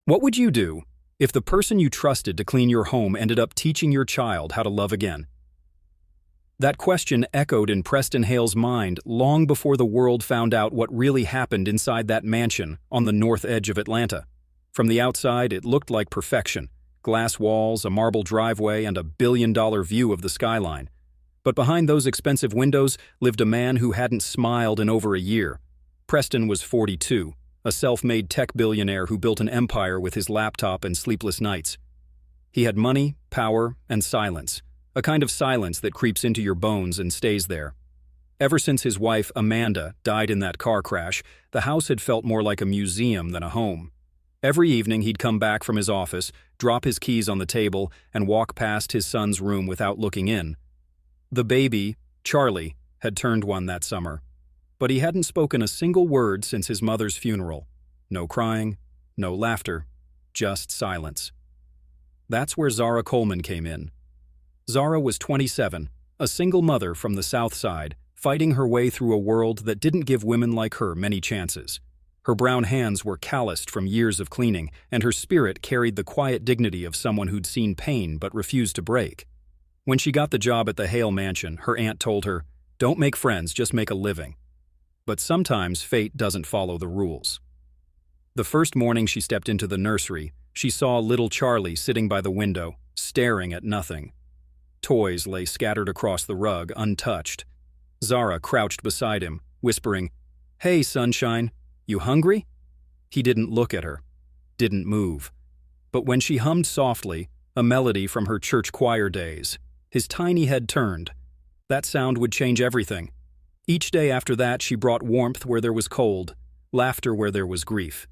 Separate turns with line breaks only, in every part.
What would you do if the person you trusted to clean your home ended up teaching your child how to love again? That question echoed in Preston Hale's mind long before the world found out what really happened inside that mansion on the north edge of Atlanta. From the outside, it looked like perfection: glass walls, a marble driveway, and a billion-dollar view of the skyline. But behind those expensive windows lived a man who hadn't smiled in over a year. Preston was 42, a self-made tech billionaire who built an empire with his laptop and sleepless nights. He had money, power, and silence, a kind of silence that creeps into your bones and stays there. Ever since his wife, Amanda, died in that car crash, the house had felt more like a museum than a home. Every evening he'd come back from his office, drop his keys on the table, and walk past his son's room without looking in. The baby, Charlie, had turned one that summer, but he hadn't spoken a single word since his mother's funeral. No crying, no laughter, just silence. That's where Zara Coleman came in. Zara was 27, a single mother from the South Side, fighting her way through a world that didn't give women like her many chances. Her brown hands were calloused from years of cleaning, and her spirit carried the quiet dignity of someone who'd seen pain but refused to break. When she got the job at the Hale mansion, her aunt told her, "Don't make friends, just make a living." But sometimes fate doesn't follow the rules. The first morning she stepped into the nursery, she saw little Charlie sitting by the window, staring at nothing. Toys lay scattered across the rug, untouched. Zara crouched beside him, whispering, "Hey, sunshine, you hungry?" He didn't look at her, didn't move. But when she hummed softly, a melody from her church choir days, his tiny head turned. That sound would change everything. Each day after that, she brought warmth where there was cold, laughter where there was grief.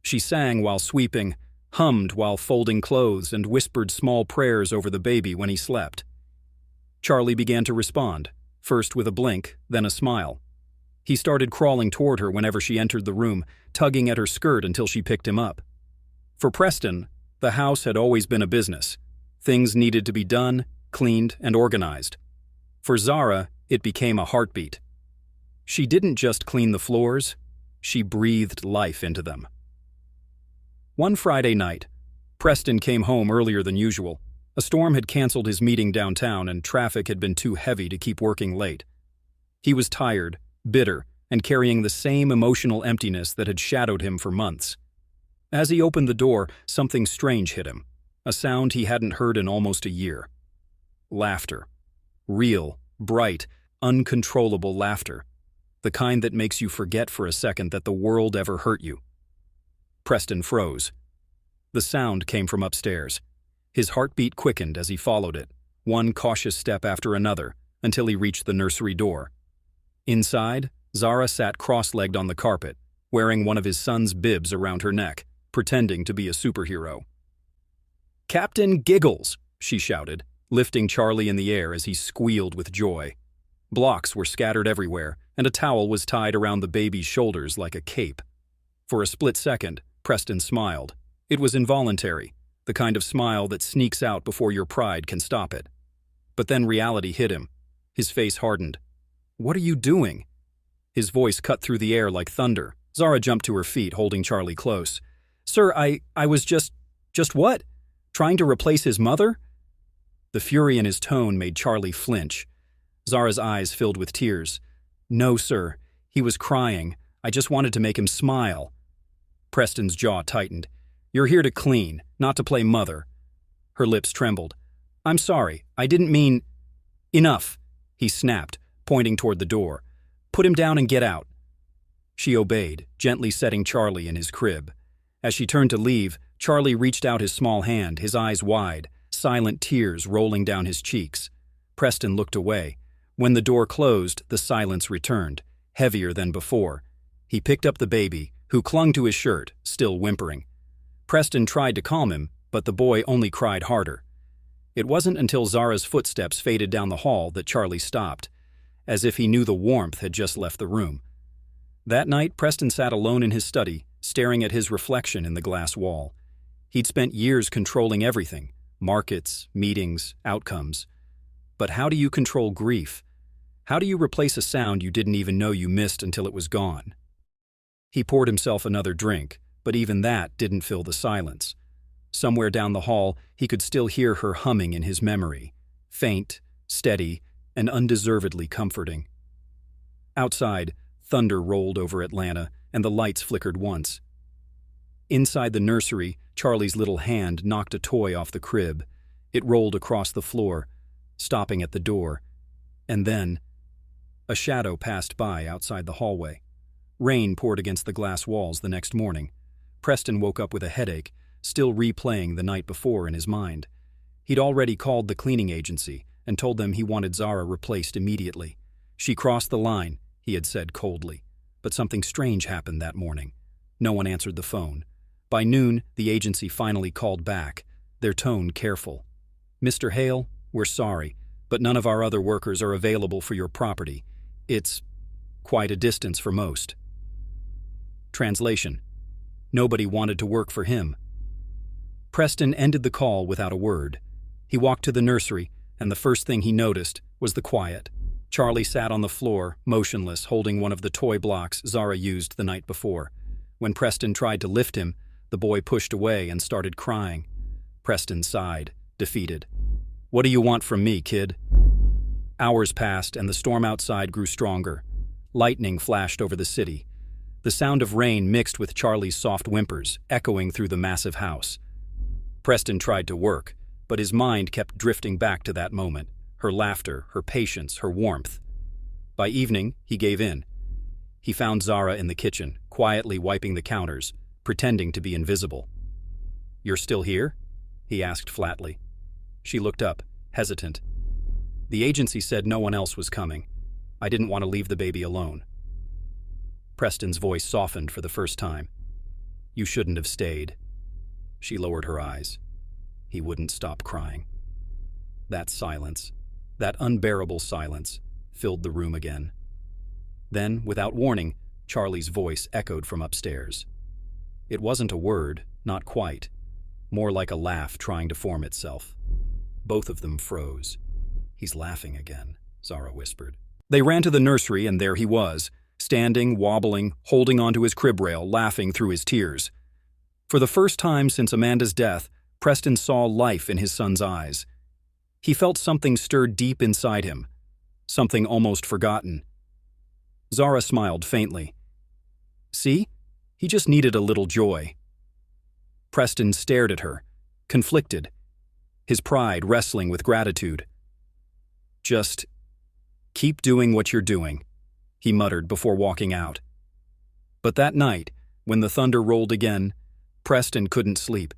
She sang while sweeping, hummed while folding clothes, and whispered small prayers over the baby when he slept. Charlie began to respond, first with a blink, then a smile. He started crawling toward her whenever she entered the room, tugging at her skirt until she picked him up. For Preston, the house had always been a business. Things needed to be done, cleaned, and organized. For Zara, it became a heartbeat. She didn't just clean the floors, she breathed life into them. One Friday night, Preston came home earlier than usual. A storm had canceled his meeting downtown, and traffic had been too heavy to keep working late. He was tired, bitter, and carrying the same emotional emptiness that had shadowed him for months. As he opened the door, something strange hit him, a sound he hadn't heard in almost a year. Laughter. Real, bright, uncontrollable laughter. The kind that makes you forget for a second that the world ever hurt you. Preston froze. The sound came from upstairs. His heartbeat quickened as he followed it, one cautious step after another, until he reached the nursery door. Inside, Zara sat cross-legged on the carpet, wearing one of his son's bibs around her neck, pretending to be a superhero. "Captain Giggles!" she shouted, lifting Charlie in the air as he squealed with joy. Blocks were scattered everywhere, and a towel was tied around the baby's shoulders like a cape. For a split second, Preston smiled. It was involuntary, the kind of smile that sneaks out before your pride can stop it. But then reality hit him. His face hardened. "What are you doing?" His voice cut through the air like thunder. Zara jumped to her feet, holding Charlie close. "Sir, I was just what? Trying to replace his mother?" The fury in his tone made Charlie flinch. Zara's eyes filled with tears. "No, sir. He was crying. I just wanted to make him smile." Preston's jaw tightened. "You're here to clean, not to play mother." Her lips trembled. "I'm sorry. I didn't mean—" "Enough," he snapped, pointing toward the door. "Put him down and get out." She obeyed, gently setting Charlie in his crib. As she turned to leave, Charlie reached out his small hand, his eyes wide, silent tears rolling down his cheeks. Preston looked away. When the door closed, the silence returned, heavier than before. He picked up the baby, who clung to his shirt, still whimpering. Preston tried to calm him, but the boy only cried harder. It wasn't until Zara's footsteps faded down the hall that Charlie stopped, as if he knew the warmth had just left the room. That night, Preston sat alone in his study, staring at his reflection in the glass wall. He'd spent years controlling everything: markets, meetings, outcomes. But how do you control grief? How do you replace a sound you didn't even know you missed until it was gone? He poured himself another drink, but even that didn't fill the silence. Somewhere down the hall, he could still hear her humming in his memory, faint, steady, and undeservedly comforting. Outside, thunder rolled over Atlanta, and the lights flickered once. Inside the nursery, Charlie's little hand knocked a toy off the crib. It rolled across the floor, stopping at the door. And then, a shadow passed by outside the hallway. Rain poured against the glass walls the next morning. Preston woke up with a headache, still replaying the night before in his mind. He'd already called the cleaning agency and told them he wanted Zara replaced immediately. She crossed the line, he had said coldly. But something strange happened that morning. No one answered the phone. By noon, the agency finally called back, their tone careful. "Mr. Hale, we're sorry, but none of our other workers are available for your property. It's quite a distance for most." Translation: nobody wanted to work for him. Preston ended the call without a word. He walked to the nursery, and the first thing he noticed was the quiet. Charlie sat on the floor, motionless, holding one of the toy blocks Zara used the night before. When Preston tried to lift him, the boy pushed away and started crying. Preston sighed, defeated. "What do you want from me, kid?" Hours passed, and the storm outside grew stronger. Lightning flashed over the city. The sound of rain mixed with Charlie's soft whimpers, echoing through the massive house. Preston tried to work, but his mind kept drifting back to that moment, her laughter, her patience, her warmth. By evening, he gave in. He found Zara in the kitchen, quietly wiping the counters, pretending to be invisible. "You're still here?" he asked flatly. She looked up, hesitant. "The agency said no one else was coming. I didn't want to leave the baby alone." Preston's voice softened for the first time. "You shouldn't have stayed." She lowered her eyes. He wouldn't stop crying. That silence, that unbearable silence, filled the room again. Then, without warning, Charlie's voice echoed from upstairs. It wasn't a word, not quite. More like a laugh trying to form itself. Both of them froze. "He's laughing again," Zara whispered. They ran to the nursery, and there he was, standing, wobbling, holding onto his crib rail, laughing through his tears. For the first time since Amanda's death, Preston saw life in his son's eyes. He felt something stir deep inside him, something almost forgotten. Zara smiled faintly. "See? He just needed a little joy." Preston stared at her, conflicted, his pride wrestling with gratitude. "Just keep doing what you're doing," he muttered before walking out. But that night, when the thunder rolled again, Preston couldn't sleep.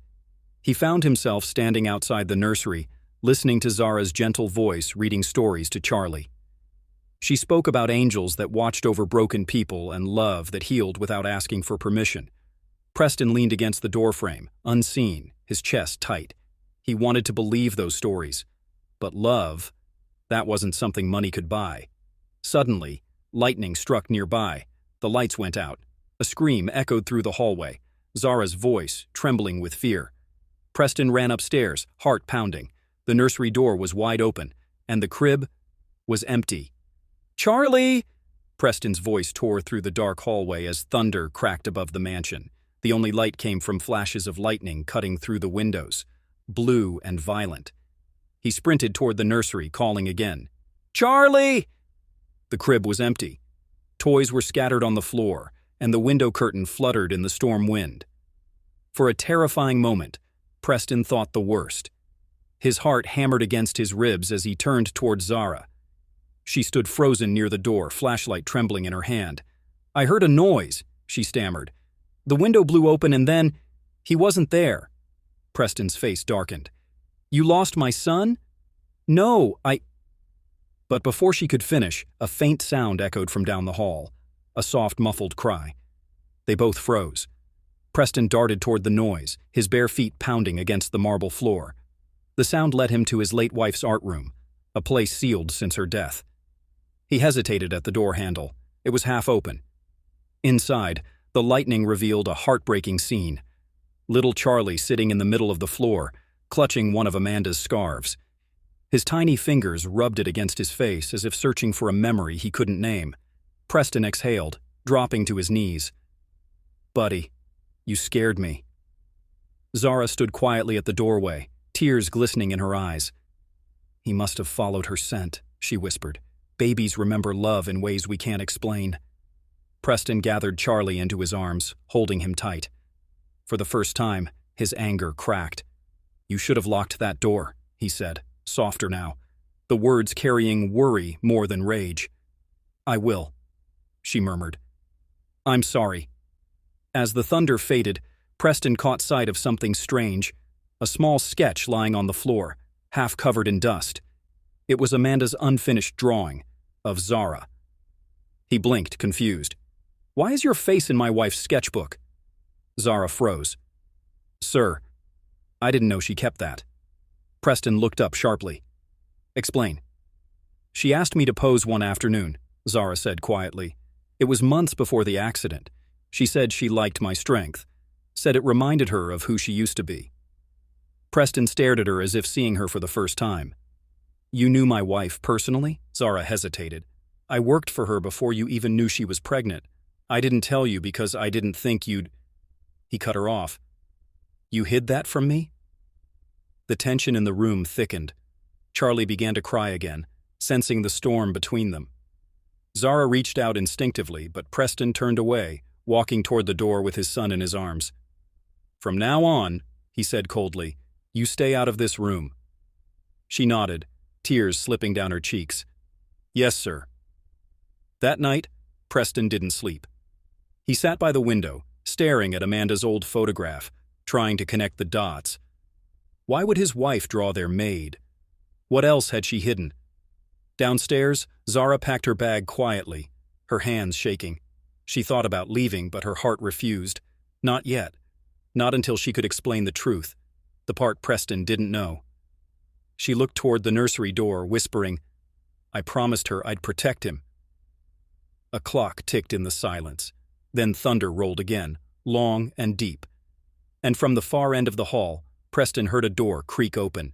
He found himself standing outside the nursery, listening to Zara's gentle voice reading stories to Charlie. She spoke about angels that watched over broken people and love that healed without asking for permission. Preston leaned against the doorframe, unseen, his chest tight. He wanted to believe those stories. But love, that wasn't something money could buy. Suddenly, lightning struck nearby. The lights went out. A scream echoed through the hallway, Zara's voice trembling with fear. Preston ran upstairs, heart pounding. The nursery door was wide open, and the crib was empty. "Charlie!" Preston's voice tore through the dark hallway as thunder cracked above the mansion. The only light came from flashes of lightning cutting through the windows, blue and violent. He sprinted toward the nursery, calling again. "Charlie!" The crib was empty. Toys were scattered on the floor, and the window curtain fluttered in the storm wind. For a terrifying moment, Preston thought the worst. His heart hammered against his ribs as he turned toward Zara. She stood frozen near the door, flashlight trembling in her hand. "I heard a noise," she stammered. "The window blew open and then, he wasn't there." Preston's face darkened. "You lost my son?" "No, I—" But before she could finish, a faint sound echoed from down the hall, a soft, muffled cry. They both froze. Preston darted toward the noise, his bare feet pounding against the marble floor. The sound led him to his late wife's art room, a place sealed since her death. He hesitated at the door handle. It was half open. Inside, the lightning revealed a heartbreaking scene. Little Charlie sitting in the middle of the floor, clutching one of Amanda's scarves. His tiny fingers rubbed it against his face as if searching for a memory he couldn't name. Preston exhaled, dropping to his knees. "Buddy," You scared me. Zara stood quietly at the doorway, tears glistening in her eyes. He must have followed her scent, she whispered. Babies remember love in ways we can't explain. Preston gathered Charlie into his arms, holding him tight. For the first time, his anger cracked. You should have locked that door, he said, softer now, the words carrying worry more than rage. I will, she murmured. I'm sorry. As the thunder faded, Preston caught sight of something strange, a small sketch lying on the floor, half covered in dust. It was Amanda's unfinished drawing of Zara. He blinked, confused. Why is your face in my wife's sketchbook? Zara froze. Sir, I didn't know she kept that. Preston looked up sharply. Explain. She asked me to pose one afternoon, Zara said quietly. It was months before the accident. She said she liked my strength, said it reminded her of who she used to be. Preston stared at her as if seeing her for the first time. You knew my wife personally? Zara hesitated. I worked for her before you even knew she was pregnant. I didn't tell you because I didn't think you'd... He cut her off. You hid that from me? The tension in the room thickened. Charlie began to cry again, sensing the storm between them. Zara reached out instinctively, but Preston turned away, walking toward the door with his son in his arms. From now on, he said coldly, you stay out of this room. She nodded, tears slipping down her cheeks. Yes, sir. That night, Preston didn't sleep. He sat by the window, staring at Amanda's old photograph, trying to connect the dots. Why would his wife draw their maid? What else had she hidden? Downstairs, Zara packed her bag quietly, her hands shaking. She thought about leaving, but her heart refused. Not yet. Not until she could explain the truth, the part Preston didn't know. She looked toward the nursery door, whispering, I promised her I'd protect him. A clock ticked in the silence. Then thunder rolled again, long and deep. And from the far end of the hall, Preston heard a door creak open.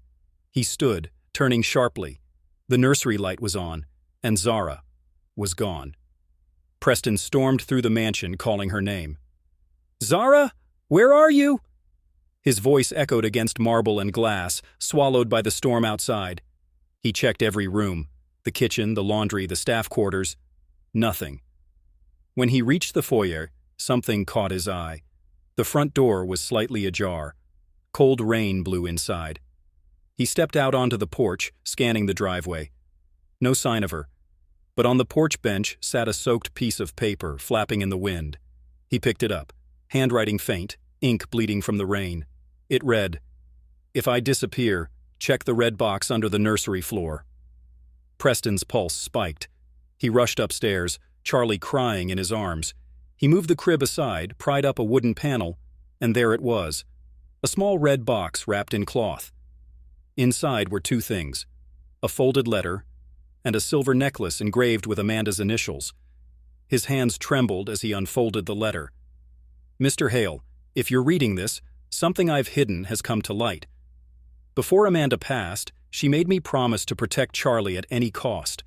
He stood, turning sharply. The nursery light was on, and Zara was gone. Preston stormed through the mansion, calling her name. Zara, where are you? His voice echoed against marble and glass, swallowed by the storm outside. He checked every room, the kitchen, the laundry, the staff quarters. Nothing. When he reached the foyer, something caught his eye. The front door was slightly ajar. Cold rain blew inside. He stepped out onto the porch, scanning the driveway. No sign of her. But on the porch bench sat a soaked piece of paper, flapping in the wind. He picked it up, handwriting faint, ink bleeding from the rain. It read, If I disappear, check the red box under the nursery floor. Preston's pulse spiked. He rushed upstairs, Charlie crying in his arms. He moved the crib aside, pried up a wooden panel, and there it was, a small red box wrapped in cloth. Inside were two things, a folded letter and a silver necklace engraved with Amanda's initials. His hands trembled as he unfolded the letter. Mr. Hale, if you're reading this, something I've hidden has come to light. Before Amanda passed, she made me promise to protect Charlie at any cost.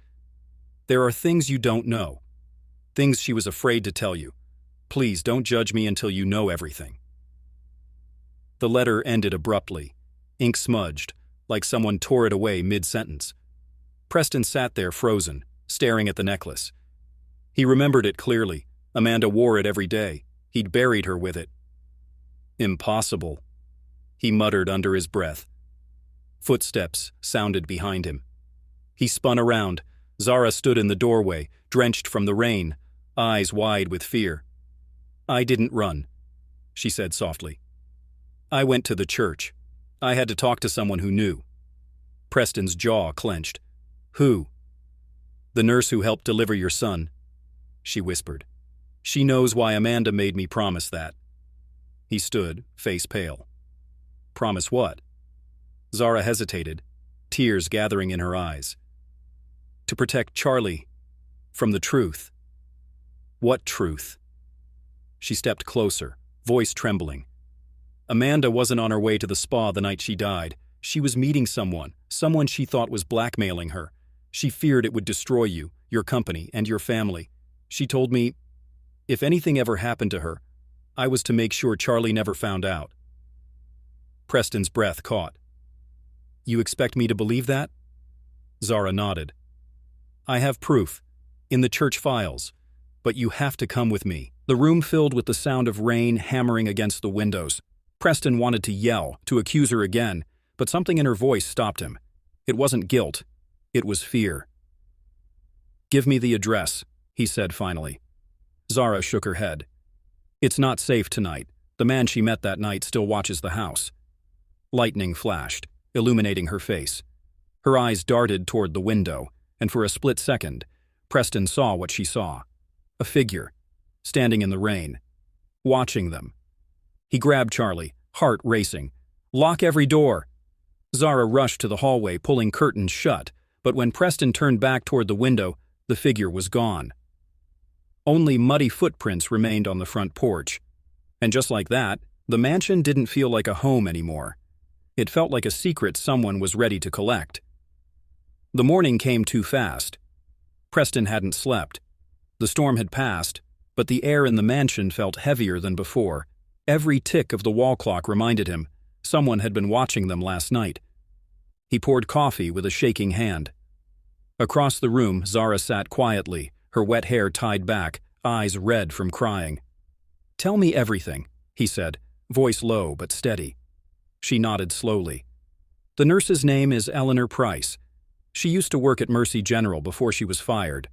There are things you don't know, things she was afraid to tell you. Please don't judge me until you know everything. The letter ended abruptly, ink smudged, like someone tore it away mid-sentence. Preston sat there frozen, staring at the necklace. He remembered it clearly. Amanda wore it every day. He'd buried her with it. Impossible, he muttered under his breath. Footsteps sounded behind him. He spun around. Zara stood in the doorway, drenched from the rain, eyes wide with fear. I didn't run, she said softly. I went to the church. I had to talk to someone who knew. Preston's jaw clenched. Who? The nurse who helped deliver your son, she whispered. She knows why Amanda made me promise that. He stood, face pale. Promise what? Zara hesitated, tears gathering in her eyes. To protect Charlie from the truth. What truth? She stepped closer, voice trembling. Amanda wasn't on her way to the spa the night she died. She was meeting someone she thought was blackmailing her. She feared it would destroy you, your company, and your family. She told me, if anything ever happened to her, I was to make sure Charlie never found out. Preston's breath caught. You expect me to believe that? Zara nodded. I have proof, in the church files, but you have to come with me. The room filled with the sound of rain hammering against the windows. Preston wanted to yell, to accuse her again, but something in her voice stopped him. It wasn't guilt, it was fear. Give me the address, he said finally. Zara shook her head. It's not safe tonight. The man she met that night still watches the house. Lightning flashed, illuminating her face. Her eyes darted toward the window, and for a split second, Preston saw what she saw. A figure, standing in the rain, watching them. He grabbed Charlie, heart racing. Lock every door! Zara rushed to the hallway, pulling curtains shut, but when Preston turned back toward the window, the figure was gone. Only muddy footprints remained on the front porch. And just like that, the mansion didn't feel like a home anymore. It felt like a secret someone was ready to collect. The morning came too fast. Preston hadn't slept. The storm had passed, but the air in the mansion felt heavier than before. Every tick of the wall clock reminded him someone had been watching them last night. He poured coffee with a shaking hand. Across the room, Zara sat quietly, her wet hair tied back, eyes red from crying. Tell me everything, he said, voice low but steady. She nodded slowly. The nurse's name is Eleanor Price. She used to work at Mercy General before she was fired.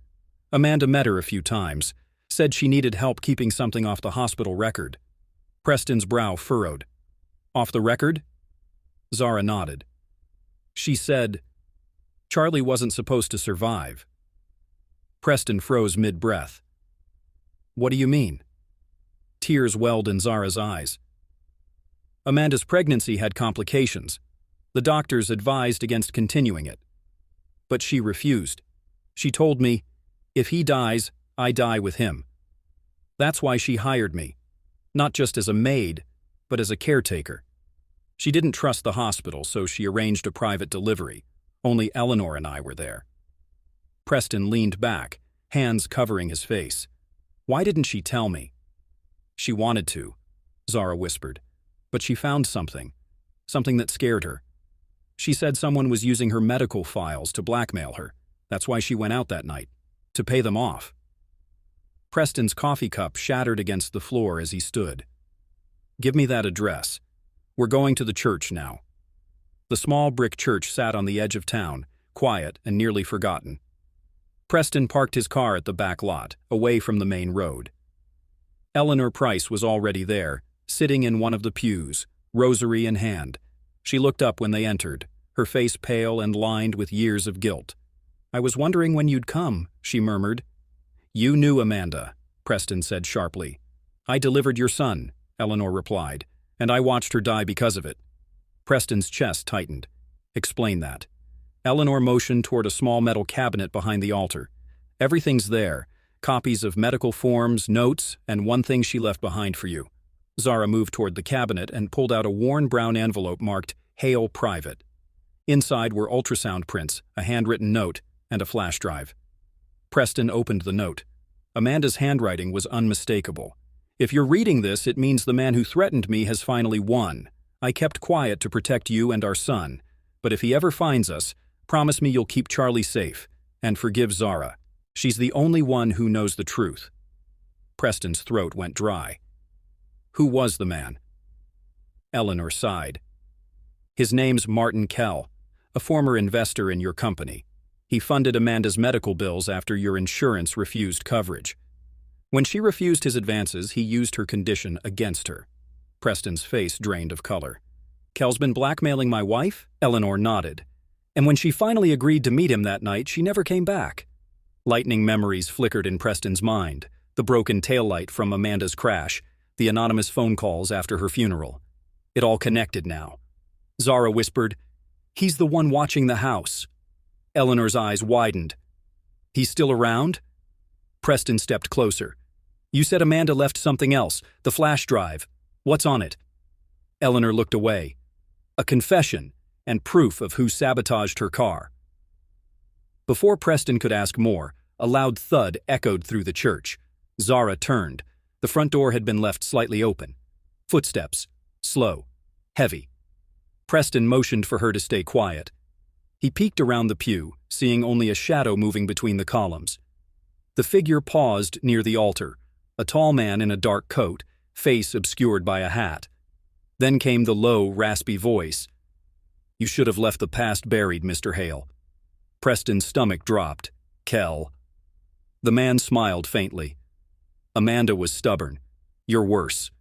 Amanda met her a few times, said she needed help keeping something off the hospital record. Preston's brow furrowed. Off the record? Zara nodded. She said, Charlie wasn't supposed to survive. Preston froze mid-breath. What do you mean? Tears welled in Zara's eyes. Amanda's pregnancy had complications. The doctors advised against continuing it. But she refused. She told me, if he dies, I die with him. That's why she hired me, not just as a maid, but as a caretaker. She didn't trust the hospital, so she arranged a private delivery. Only Eleanor and I were there. Preston leaned back, hands covering his face. Why didn't she tell me? She wanted to, Zara whispered, but she found something that scared her. She said someone was using her medical files to blackmail her. That's why she went out that night, to pay them off. Preston's coffee cup shattered against the floor as he stood. Give me that address. We're going to the church now. The small brick church sat on the edge of town, quiet and nearly forgotten. Preston parked his car at the back lot, away from the main road. Eleanor Price was already there, sitting in one of the pews, rosary in hand. She looked up when they entered, her face pale and lined with years of guilt. I was wondering when you'd come, she murmured. You knew Amanda, Preston said sharply. I delivered your son, Eleanor replied, and I watched her die because of it. Preston's chest tightened. Explain that. Eleanor motioned toward a small metal cabinet behind the altar. Everything's there, copies of medical forms, notes, and one thing she left behind for you. Zara moved toward the cabinet and pulled out a worn brown envelope marked Hail Private. Inside were ultrasound prints, a handwritten note, and a flash drive. Preston opened the note. Amanda's handwriting was unmistakable. If you're reading this, it means the man who threatened me has finally won. I kept quiet to protect you and our son, but if he ever finds us, promise me you'll keep Charlie safe, and forgive Zara. She's the only one who knows the truth. Preston's throat went dry. Who was the man? Eleanor sighed. His name's Martin Kell, a former investor in your company. He funded Amanda's medical bills after your insurance refused coverage. When she refused his advances, he used her condition against her. Preston's face drained of color. Kell's been blackmailing my wife? Eleanor nodded. And when she finally agreed to meet him that night, she never came back. Lightning memories flickered in Preston's mind, the broken taillight from Amanda's crash, the anonymous phone calls after her funeral. It all connected now. Zara whispered, He's the one watching the house. Eleanor's eyes widened. He's still around? Preston stepped closer. You said Amanda left something else, the flash drive. What's on it? Eleanor looked away. A confession and proof of who sabotaged her car. Before Preston could ask more, a loud thud echoed through the church. Zara turned. The front door had been left slightly open. Footsteps. Slow. Heavy. Preston motioned for her to stay quiet. He peeked around the pew, seeing only a shadow moving between the columns. The figure paused near the altar, a tall man in a dark coat, face obscured by a hat. Then came the low, raspy voice. "You should have left the past buried, Mr. Hale." Preston's stomach dropped. "Kel." The man smiled faintly. "Amanda was stubborn. You're worse."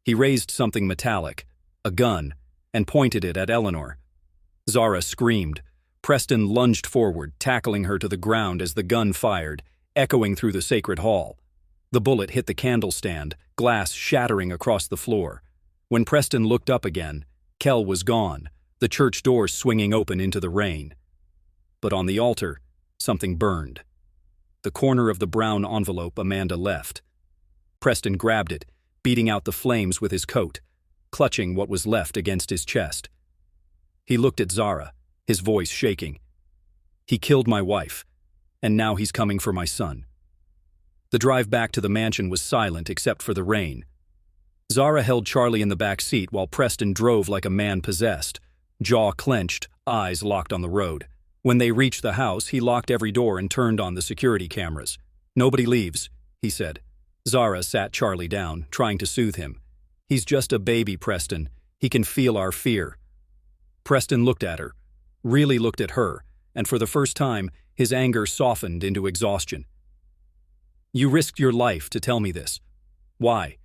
He raised something metallic, a gun, and pointed it at Eleanor. Zara screamed. Preston lunged forward, tackling her to the ground as the gun fired, echoing through the sacred hall. The bullet hit the candle stand, glass shattering across the floor. When Preston looked up again, Kel was gone, the church doors swinging open into the rain. But on the altar, something burned. The corner of the brown envelope Amanda left. Preston grabbed it, beating out the flames with his coat, clutching what was left against his chest. He looked at Zara, his voice shaking. "He killed my wife, and now he's coming for my son." The drive back to the mansion was silent except for the rain. Zara held Charlie in the back seat while Preston drove like a man possessed, jaw clenched, eyes locked on the road. When they reached the house, he locked every door and turned on the security cameras. "Nobody leaves," he said. Zara sat Charlie down, trying to soothe him. "He's just a baby, Preston. He can feel our fear." Preston looked at her, really looked at her, and for the first time, his anger softened into exhaustion. "You risked your life to tell me this. Why?"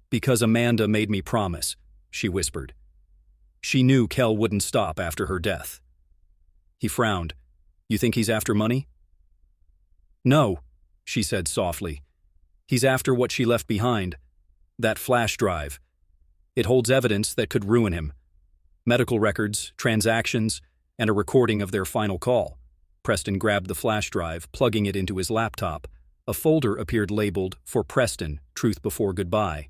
"Because Amanda made me promise," she whispered. "She knew Kel wouldn't stop after her death." He frowned. "You think he's after money?" "No," she said softly. "He's after what she left behind. That flash drive. It holds evidence that could ruin him. Medical records, transactions, and a recording of their final call." Preston grabbed the flash drive, plugging it into his laptop. A folder appeared labeled, "For Preston, Truth Before Goodbye."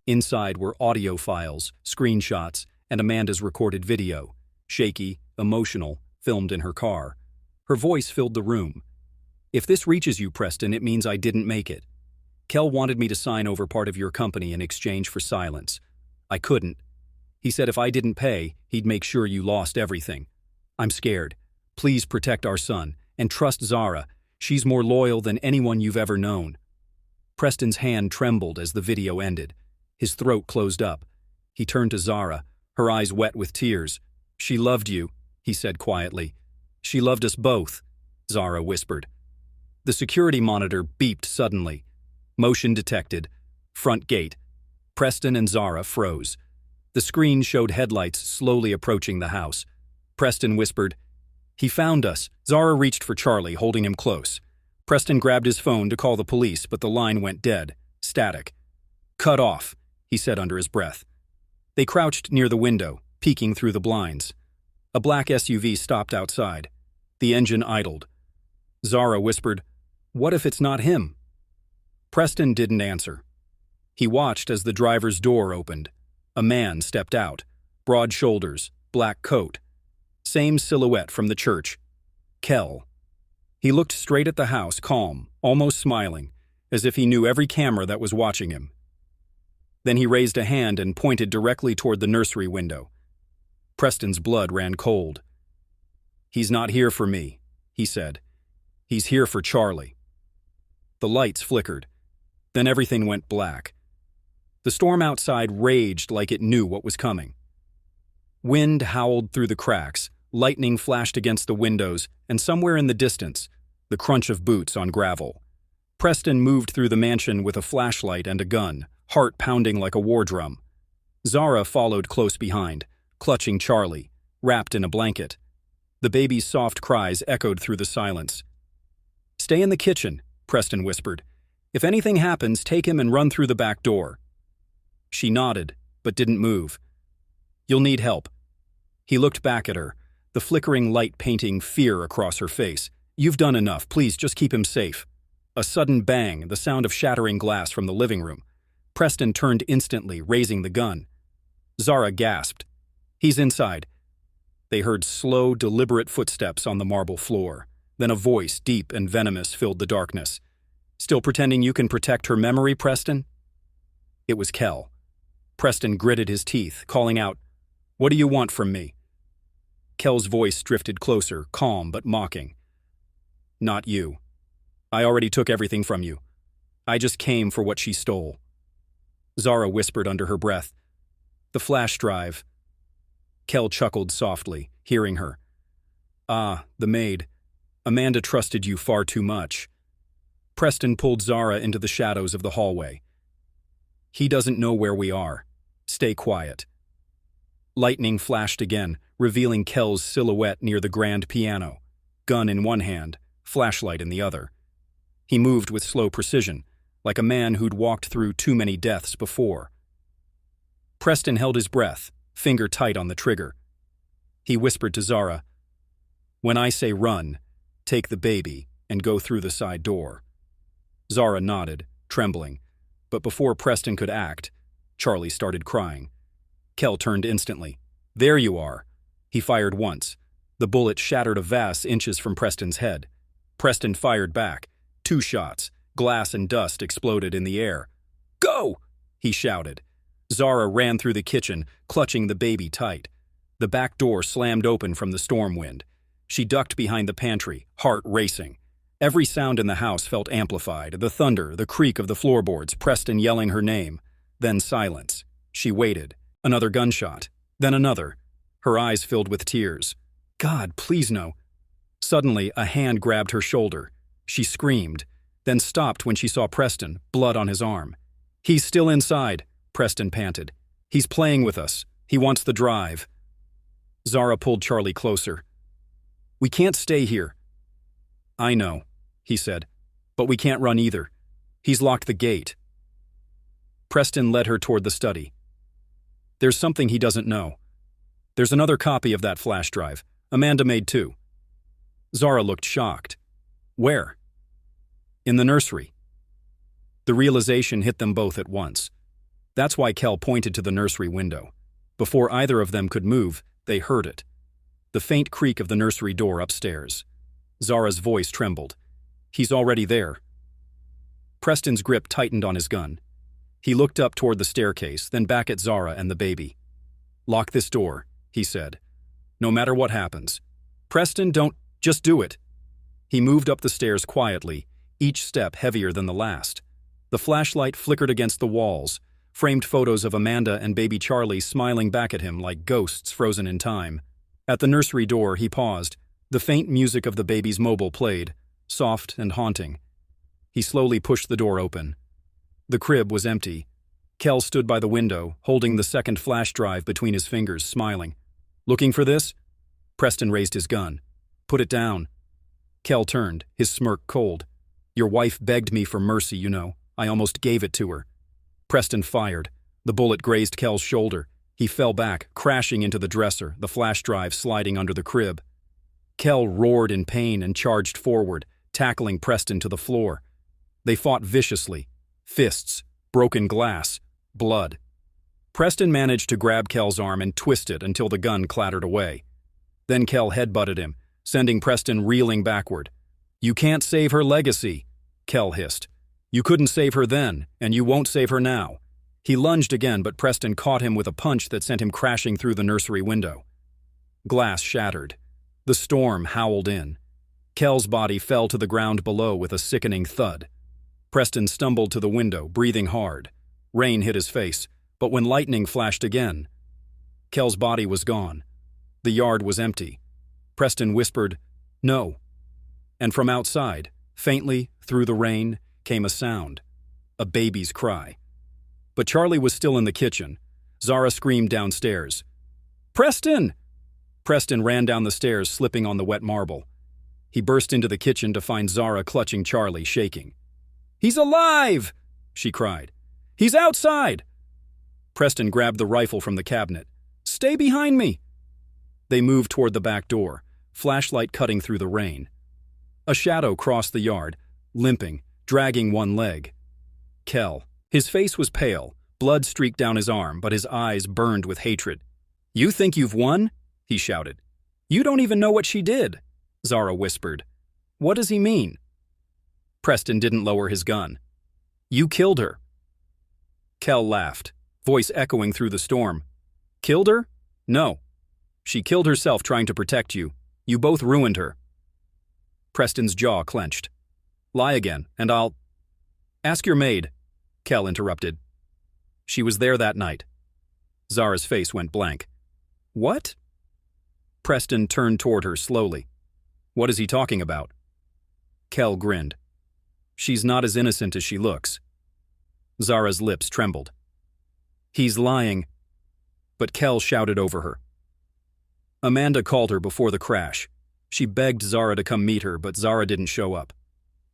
Inside were audio files, screenshots, and Amanda's recorded video. Shaky, emotional, filmed in her car. Her voice filled the room. "If this reaches you, Preston, it means I didn't make it. Kel wanted me to sign over part of your company in exchange for silence. I couldn't. He said if I didn't pay, he'd make sure you lost everything. I'm scared. Please protect our son, and trust Zara. She's more loyal than anyone you've ever known." Preston's hand trembled as the video ended. His throat closed up. He turned to Zara, her eyes wet with tears. "She loved you," he said quietly. "She loved us both," Zara whispered. The security monitor beeped suddenly. Motion detected. Front gate. Preston and Zara froze. The screen showed headlights slowly approaching the house. Preston whispered, "He found us." Zara reached for Charlie, holding him close. Preston grabbed his phone to call the police, but the line went dead. Static. "Cut off," he said under his breath. They crouched near the window, peeking through the blinds. A black SUV stopped outside. The engine idled. Zara whispered, "What if it's not him?" Preston didn't answer. He watched as the driver's door opened. A man stepped out. Broad shoulders, black coat. Same silhouette from the church. Kel. He looked straight at the house, calm, almost smiling, as if he knew every camera that was watching him. Then he raised a hand and pointed directly toward the nursery window. Preston's blood ran cold. "He's not here for me," he said. "He's here for Charlie." The lights flickered. Then everything went black. The storm outside raged like it knew what was coming. Wind howled through the cracks, lightning flashed against the windows, and somewhere in the distance, the crunch of boots on gravel. Preston moved through the mansion with a flashlight and a gun, heart pounding like a war drum. Zara followed close behind, clutching Charlie, wrapped in a blanket. The baby's soft cries echoed through the silence. "Stay in the kitchen," Preston whispered. "If anything happens, take him and run through the back door." She nodded, but didn't move. "You'll need help." He looked back at her, the flickering light painting fear across her face. "You've done enough. Please, just keep him safe." A sudden bang, the sound of shattering glass from the living room. Preston turned instantly, raising the gun. Zara gasped. "He's inside." They heard slow, deliberate footsteps on the marble floor. Then a voice, deep and venomous, filled the darkness. Still pretending you can protect her memory, Preston? It was Kel. Preston gritted his teeth, calling out, "What do you want from me?" Kel's voice drifted closer, calm but mocking. "Not you. I already took everything from you. I just came for what she stole." Zara whispered under her breath, "The flash drive." Kel chuckled softly, hearing her. "Ah, the maid. Amanda trusted you far too much." Preston pulled Zara into the shadows of the hallway. "He doesn't know where we are. Stay quiet." Lightning flashed again, revealing Kel's silhouette near the grand piano, gun in one hand, flashlight in the other. He moved with slow precision, like a man who'd walked through too many deaths before. Preston held his breath, finger tight on the trigger. He whispered to Zara, "When I say run, take the baby and go through the side door." Zara nodded, trembling, but before Preston could act, Charlie started crying. Kel turned instantly. "There you are." He fired once. The bullet shattered a vase inches from Preston's head. Preston fired back. 2 shots. Glass and dust exploded in the air. "Go!" he shouted. Zara ran through the kitchen, clutching the baby tight. The back door slammed open from the storm wind. She ducked behind the pantry, heart racing. Every sound in the house felt amplified, the thunder, the creak of the floorboards, Preston yelling her name. Then silence. She waited. Another gunshot. Then another. Her eyes filled with tears. "God, please no." Suddenly, a hand grabbed her shoulder. She screamed, then stopped when she saw Preston, blood on his arm. "He's still inside," Preston panted. "He's playing with us. He wants the drive." Zara pulled Charlie closer. "We can't stay here." "I know," he said, "but we can't run either. He's locked the gate." Preston led her toward the study. "There's something he doesn't know. There's another copy of that flash drive. Amanda made 2. Zara looked shocked. "Where?" "In the nursery." The realization hit them both at once. That's why Kel pointed to the nursery window. Before either of them could move, they heard it. The faint creak of the nursery door upstairs. Zara's voice trembled. "He's already there." Preston's grip tightened on his gun. He looked up toward the staircase, then back at Zara and the baby. "Lock this door," he said. "No matter what happens. Preston, just do it." He moved up the stairs quietly, each step heavier than the last. The flashlight flickered against the walls, framed photos of Amanda and baby Charlie smiling back at him like ghosts frozen in time. At the nursery door, he paused. The faint music of the baby's mobile played, soft and haunting. He slowly pushed the door open. The crib was empty. Kel stood by the window, holding the second flash drive between his fingers, smiling. "Looking for this?" Preston raised his gun. "Put it down." Kel turned, his smirk cold. "Your wife begged me for mercy, you know. I almost gave it to her." Preston fired. The bullet grazed Kel's shoulder. He fell back, crashing into the dresser, the flash drive sliding under the crib. Kel roared in pain and charged forward, tackling Preston to the floor. They fought viciously. Fists, broken glass, blood. Preston managed to grab Kel's arm and twist it until the gun clattered away. Then Kel headbutted him, sending Preston reeling backward. "You can't save her legacy," Kel hissed. "You couldn't save her then, and you won't save her now." He lunged again, but Preston caught him with a punch that sent him crashing through the nursery window. Glass shattered. The storm howled in. Kel's body fell to the ground below with a sickening thud. Preston stumbled to the window, breathing hard. Rain hit his face, but when lightning flashed again, Kel's body was gone. The yard was empty. Preston whispered, "No." And from outside, faintly, through the rain, came a sound. A baby's cry. But Charlie was still in the kitchen. Zara screamed downstairs. "Preston!" Preston ran down the stairs, slipping on the wet marble. He burst into the kitchen to find Zara clutching Charlie, shaking. "He's alive!" she cried. "He's outside!" Preston grabbed the rifle from the cabinet. "Stay behind me!" They moved toward the back door, flashlight cutting through the rain. A shadow crossed the yard, limping, dragging one leg. Kel. His face was pale, blood streaked down his arm, but his eyes burned with hatred. "You think you've won?" he shouted. "You don't even know what she did," Zara whispered. "What does he mean?" Preston didn't lower his gun. You killed her. Kel laughed, voice echoing through the storm. Killed her? No. She killed herself trying to protect you. You both ruined her. Preston's jaw clenched. Lie again, and I'll... Ask your maid, Kel interrupted. She was there that night. Zara's face went blank. What? Preston turned toward her slowly. What is he talking about? Kel grinned. She's not as innocent as she looks. Zara's lips trembled. He's lying. But Kel shouted over her. Amanda called her before the crash. She begged Zara to come meet her, but Zara didn't show up.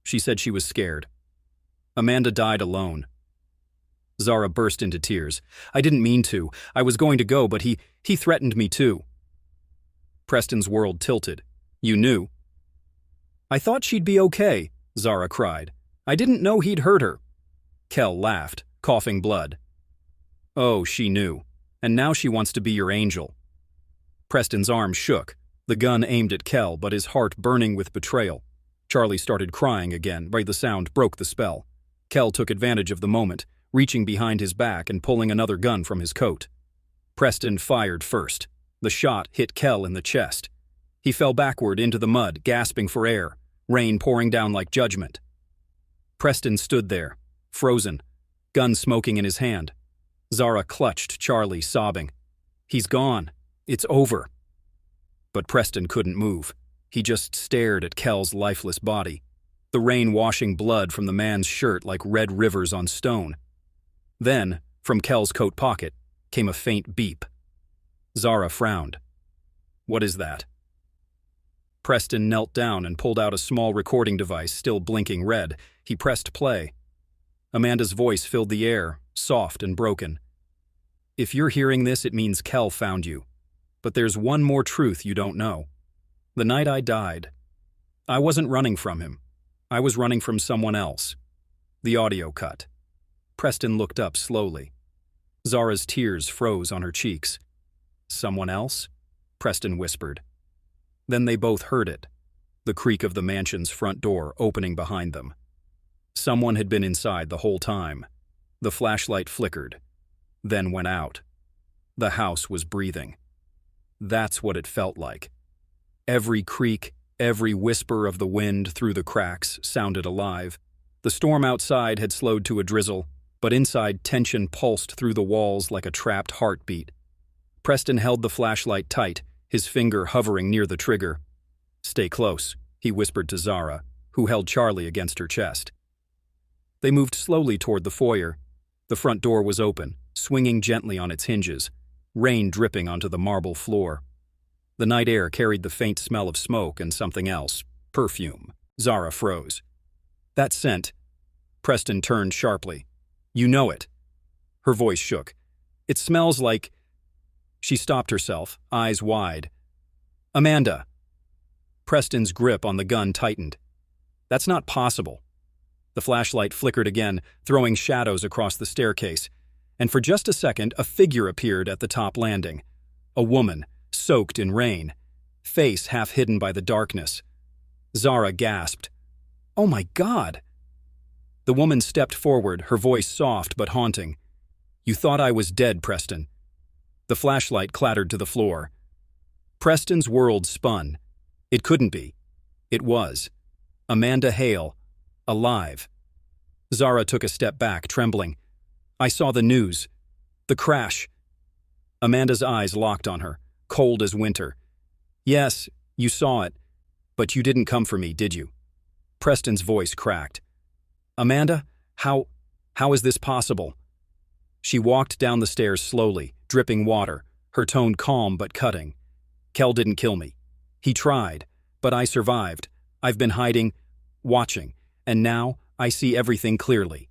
She said she was scared. Amanda died alone. Zara burst into tears. I didn't mean to. I was going to go, but he threatened me too. Preston's world tilted. You knew? I thought she'd be okay, Zara cried. I didn't know he'd hurt her. Kel laughed, coughing blood. Oh, she knew. And now she wants to be your angel. Preston's arm shook, the gun aimed at Kel, but his heart burning with betrayal. Charlie started crying again, but the sound broke the spell. Kel took advantage of the moment, reaching behind his back and pulling another gun from his coat. Preston fired first. The shot hit Kel in the chest. He fell backward into the mud, gasping for air, rain pouring down like judgment. Preston stood there, frozen, gun smoking in his hand. Zara clutched Charlie, sobbing. He's gone. It's over. But Preston couldn't move. He just stared at Kel's lifeless body, the rain washing blood from the man's shirt like red rivers on stone. Then, from Kel's coat pocket, came a faint beep. Zara frowned. What is that? Preston knelt down and pulled out a small recording device still blinking red. He pressed play. Amanda's voice filled the air, soft and broken. If you're hearing this, it means Kel found you. But there's one more truth you don't know. The night I died, I wasn't running from him. I was running from someone else. The audio cut. Preston looked up slowly. Zara's tears froze on her cheeks. Someone else? Preston whispered. Then they both heard it, the creak of the mansion's front door opening behind them. Someone had been inside the whole time. The flashlight flickered, then went out. The house was breathing. That's what it felt like. Every creak, every whisper of the wind through the cracks sounded alive. The storm outside had slowed to a drizzle, but inside tension pulsed through the walls like a trapped heartbeat. Preston held the flashlight tight, his finger hovering near the trigger. Stay close, he whispered to Zara, who held Charlie against her chest. They moved slowly toward the foyer. The front door was open, swinging gently on its hinges, rain dripping onto the marble floor. The night air carried the faint smell of smoke and something else, perfume. Zara froze. That scent. Preston turned sharply. You know it. Her voice shook. It smells like... She stopped herself, eyes wide. Amanda. Preston's grip on the gun tightened. That's not possible. The flashlight flickered again, throwing shadows across the staircase, and for just a second a figure appeared at the top landing. A woman, soaked in rain, face half hidden by the darkness. Zara gasped. Oh my God! The woman stepped forward, her voice soft but haunting. You thought I was dead, Preston. The flashlight clattered to the floor. Preston's world spun. It couldn't be. It was. Amanda Hale, alive. Zara took a step back, trembling. I saw the news. The crash. Amanda's eyes locked on her, cold as winter. Yes, you saw it, but you didn't come for me, did you? Preston's voice cracked. Amanda, how is this possible? She walked down the stairs slowly, dripping water, her tone calm but cutting. Kel didn't kill me. He tried, but I survived. I've been hiding, watching, and now I see everything clearly.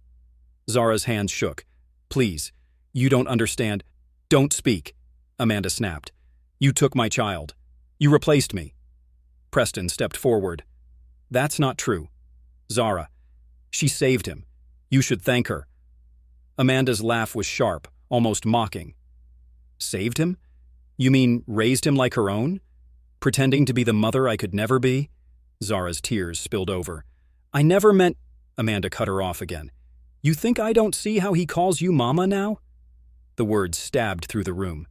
Zara's hands shook. Please, you don't understand. Don't speak, Amanda snapped. You took my child. You replaced me. Preston stepped forward. That's not true. Zara, she saved him. You should thank her. Amanda's laugh was sharp, almost mocking. Saved him? You mean raised him like her own? Pretending to be the mother I could never be? Zara's tears spilled over. I never meant... Amanda cut her off again. You think I don't see how he calls you Mama now? The words stabbed through the room.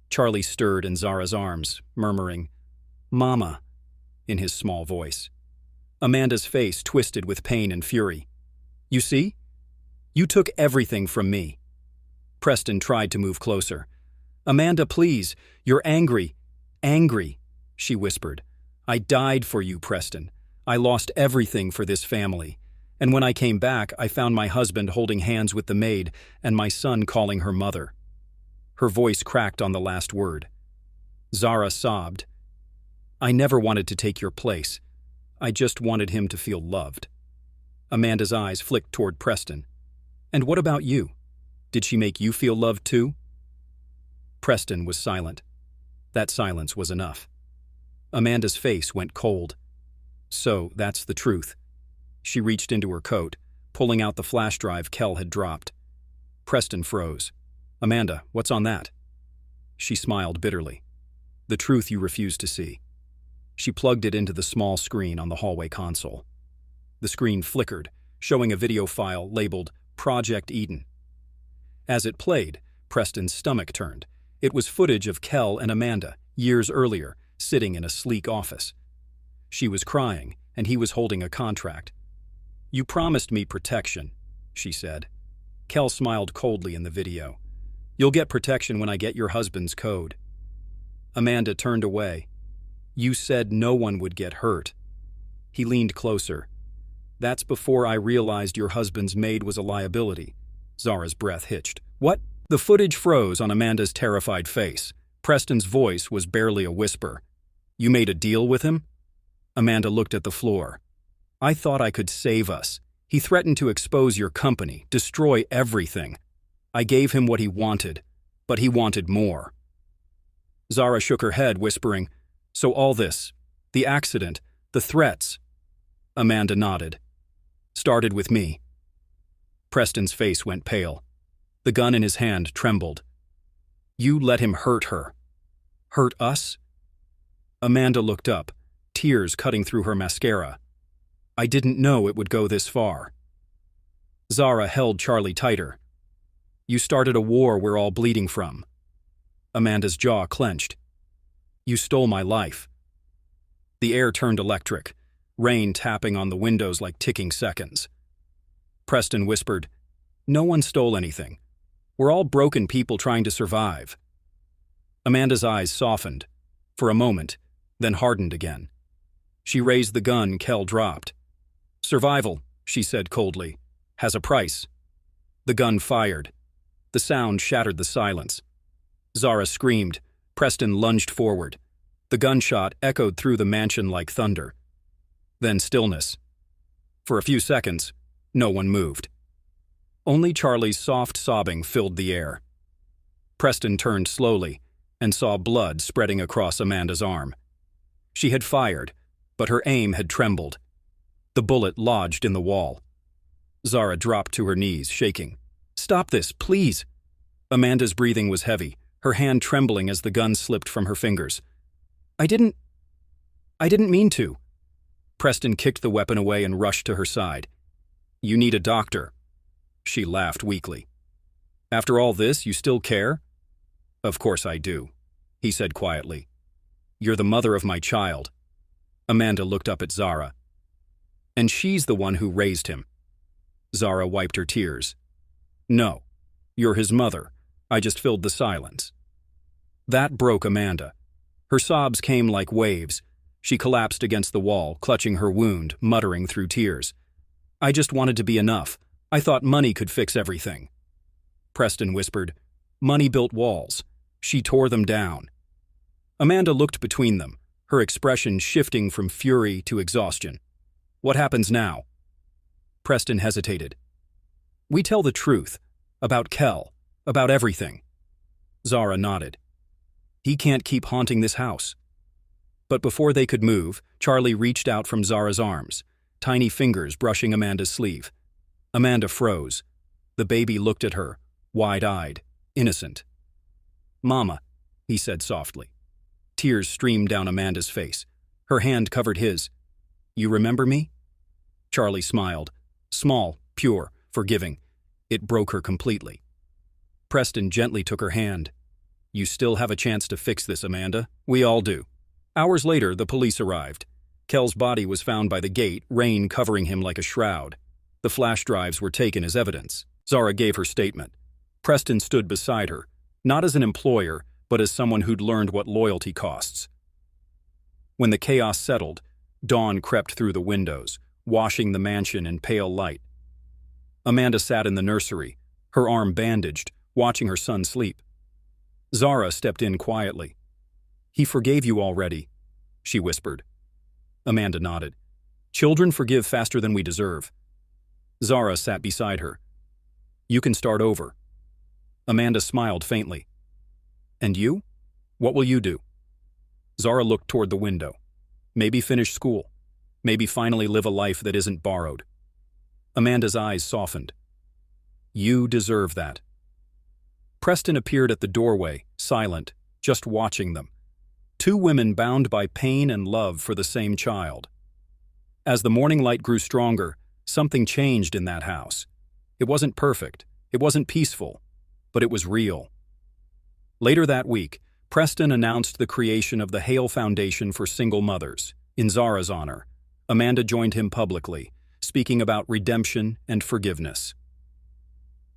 Charlie stirred in Zara's arms, murmuring, Mama, in his small voice. Amanda's face twisted with pain and fury. You see? You took everything from me. Preston tried to move closer. Amanda, please, you're angry. Angry, she whispered. I died for you, Preston. I lost everything for this family. And when I came back, I found my husband holding hands with the maid and my son calling her mother. Her voice cracked on the last word. Zara sobbed. I never wanted to take your place. I just wanted him to feel loved. Amanda's eyes flicked toward Preston. And what about you? Did she make you feel loved too? Preston was silent. That silence was enough. Amanda's face went cold. So, that's the truth. She reached into her coat, pulling out the flash drive Kel had dropped. Preston froze. Amanda, what's on that? She smiled bitterly. The truth you refuse to see. She plugged it into the small screen on the hallway console. The screen flickered, showing a video file labeled Project Eden. As it played, Preston's stomach turned. It was footage of Kel and Amanda, years earlier, sitting in a sleek office. She was crying, and he was holding a contract. You promised me protection, she said. Kel smiled coldly in the video. You'll get protection when I get your husband's code. Amanda turned away. You said no one would get hurt. He leaned closer. That's before I realized your husband's maid was a liability. Zara's breath hitched. What? The footage froze on Amanda's terrified face. Preston's voice was barely a whisper. You made a deal with him? Amanda looked at the floor. I thought I could save us. He threatened to expose your company, destroy everything. I gave him what he wanted, but he wanted more. Zara shook her head, whispering, So all this, the accident, the threats. Amanda nodded. Started with me. Preston's face went pale. The gun in his hand trembled. You let him hurt her. Hurt us? Amanda looked up, tears cutting through her mascara. I didn't know it would go this far. Zara held Charlie tighter. You started a war we're all bleeding from. Amanda's jaw clenched. You stole my life. The air turned electric, rain tapping on the windows like ticking seconds. Preston whispered, No one stole anything. We're all broken people trying to survive. Amanda's eyes softened, for a moment, then hardened again. She raised the gun Kel dropped. Survival, she said coldly, has a price. The gun fired. The sound shattered the silence. Zara screamed. Preston lunged forward. The gunshot echoed through the mansion like thunder. Then stillness. For a few seconds, no one moved. Only Charlie's soft sobbing filled the air. Preston turned slowly and saw blood spreading across Amanda's arm. She had fired, but her aim had trembled. The bullet lodged in the wall. Zara dropped to her knees, shaking. Stop this, please! Amanda's breathing was heavy, her hand trembling as the gun slipped from her fingers. I didn't mean to. Preston kicked the weapon away and rushed to her side. You need a doctor. She laughed weakly. After all this, you still care? Of course I do, he said quietly. You're the mother of my child. Amanda looked up at Zara. And she's the one who raised him. Zara wiped her tears. No, you're his mother. I just filled the silence. That broke Amanda. Her sobs came like waves. She collapsed against the wall, clutching her wound, muttering through tears. I just wanted to be enough. I thought money could fix everything. Preston whispered, Money built walls. She tore them down. Amanda looked between them, her expression shifting from fury to exhaustion. What happens now? Preston hesitated. We tell the truth. About Kel. About everything. Zara nodded. He can't keep haunting this house. But before they could move, Charlie reached out from Zara's arms, tiny fingers brushing Amanda's sleeve. Amanda froze. The baby looked at her, wide-eyed, innocent. Mama, he said softly. Tears streamed down Amanda's face. Her hand covered his. You remember me? Charlie smiled. Small, pure, forgiving. It broke her completely. Preston gently took her hand. "You still have a chance to fix this, Amanda. We all do." Hours later, the police arrived. Kel's body was found by the gate, rain covering him like a shroud. The flash drives were taken as evidence. Zara gave her statement. Preston stood beside her, not as an employer, but as someone who'd learned what loyalty costs. When the chaos settled, dawn crept through the windows, washing the mansion in pale light. Amanda sat in the nursery, her arm bandaged, watching her son sleep. Zara stepped in quietly. "He forgave you already," she whispered. Amanda nodded. "Children forgive faster than we deserve." Zara sat beside her. "You can start over." Amanda smiled faintly. "And you? What will you do?" Zara looked toward the window. "Maybe finish school. Maybe finally live a life that isn't borrowed." Amanda's eyes softened. "You deserve that." Preston appeared at the doorway, silent, just watching them. Two women bound by pain and love for the same child. As the morning light grew stronger, something changed in that house. It wasn't perfect, it wasn't peaceful, but it was real. Later that week, Preston announced the creation of the Hale Foundation for Single Mothers. In Zara's honor, Amanda joined him publicly, speaking about redemption and forgiveness.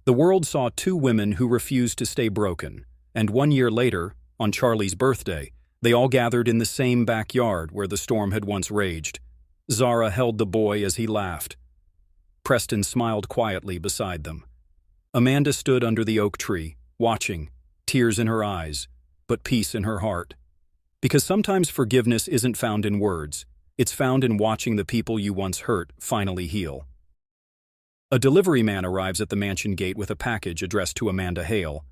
The world saw two women who refused to stay broken, and 1 year later, on Charlie's birthday, they all gathered in the same backyard where the storm had once raged. Zara held the boy as he laughed. Preston smiled quietly beside them. Amanda stood under the oak tree, watching, tears in her eyes, but peace in her heart. Because sometimes forgiveness isn't found in words, it's found in watching the people you once hurt finally heal. A delivery man arrives at the mansion gate with a package addressed to Amanda Hale.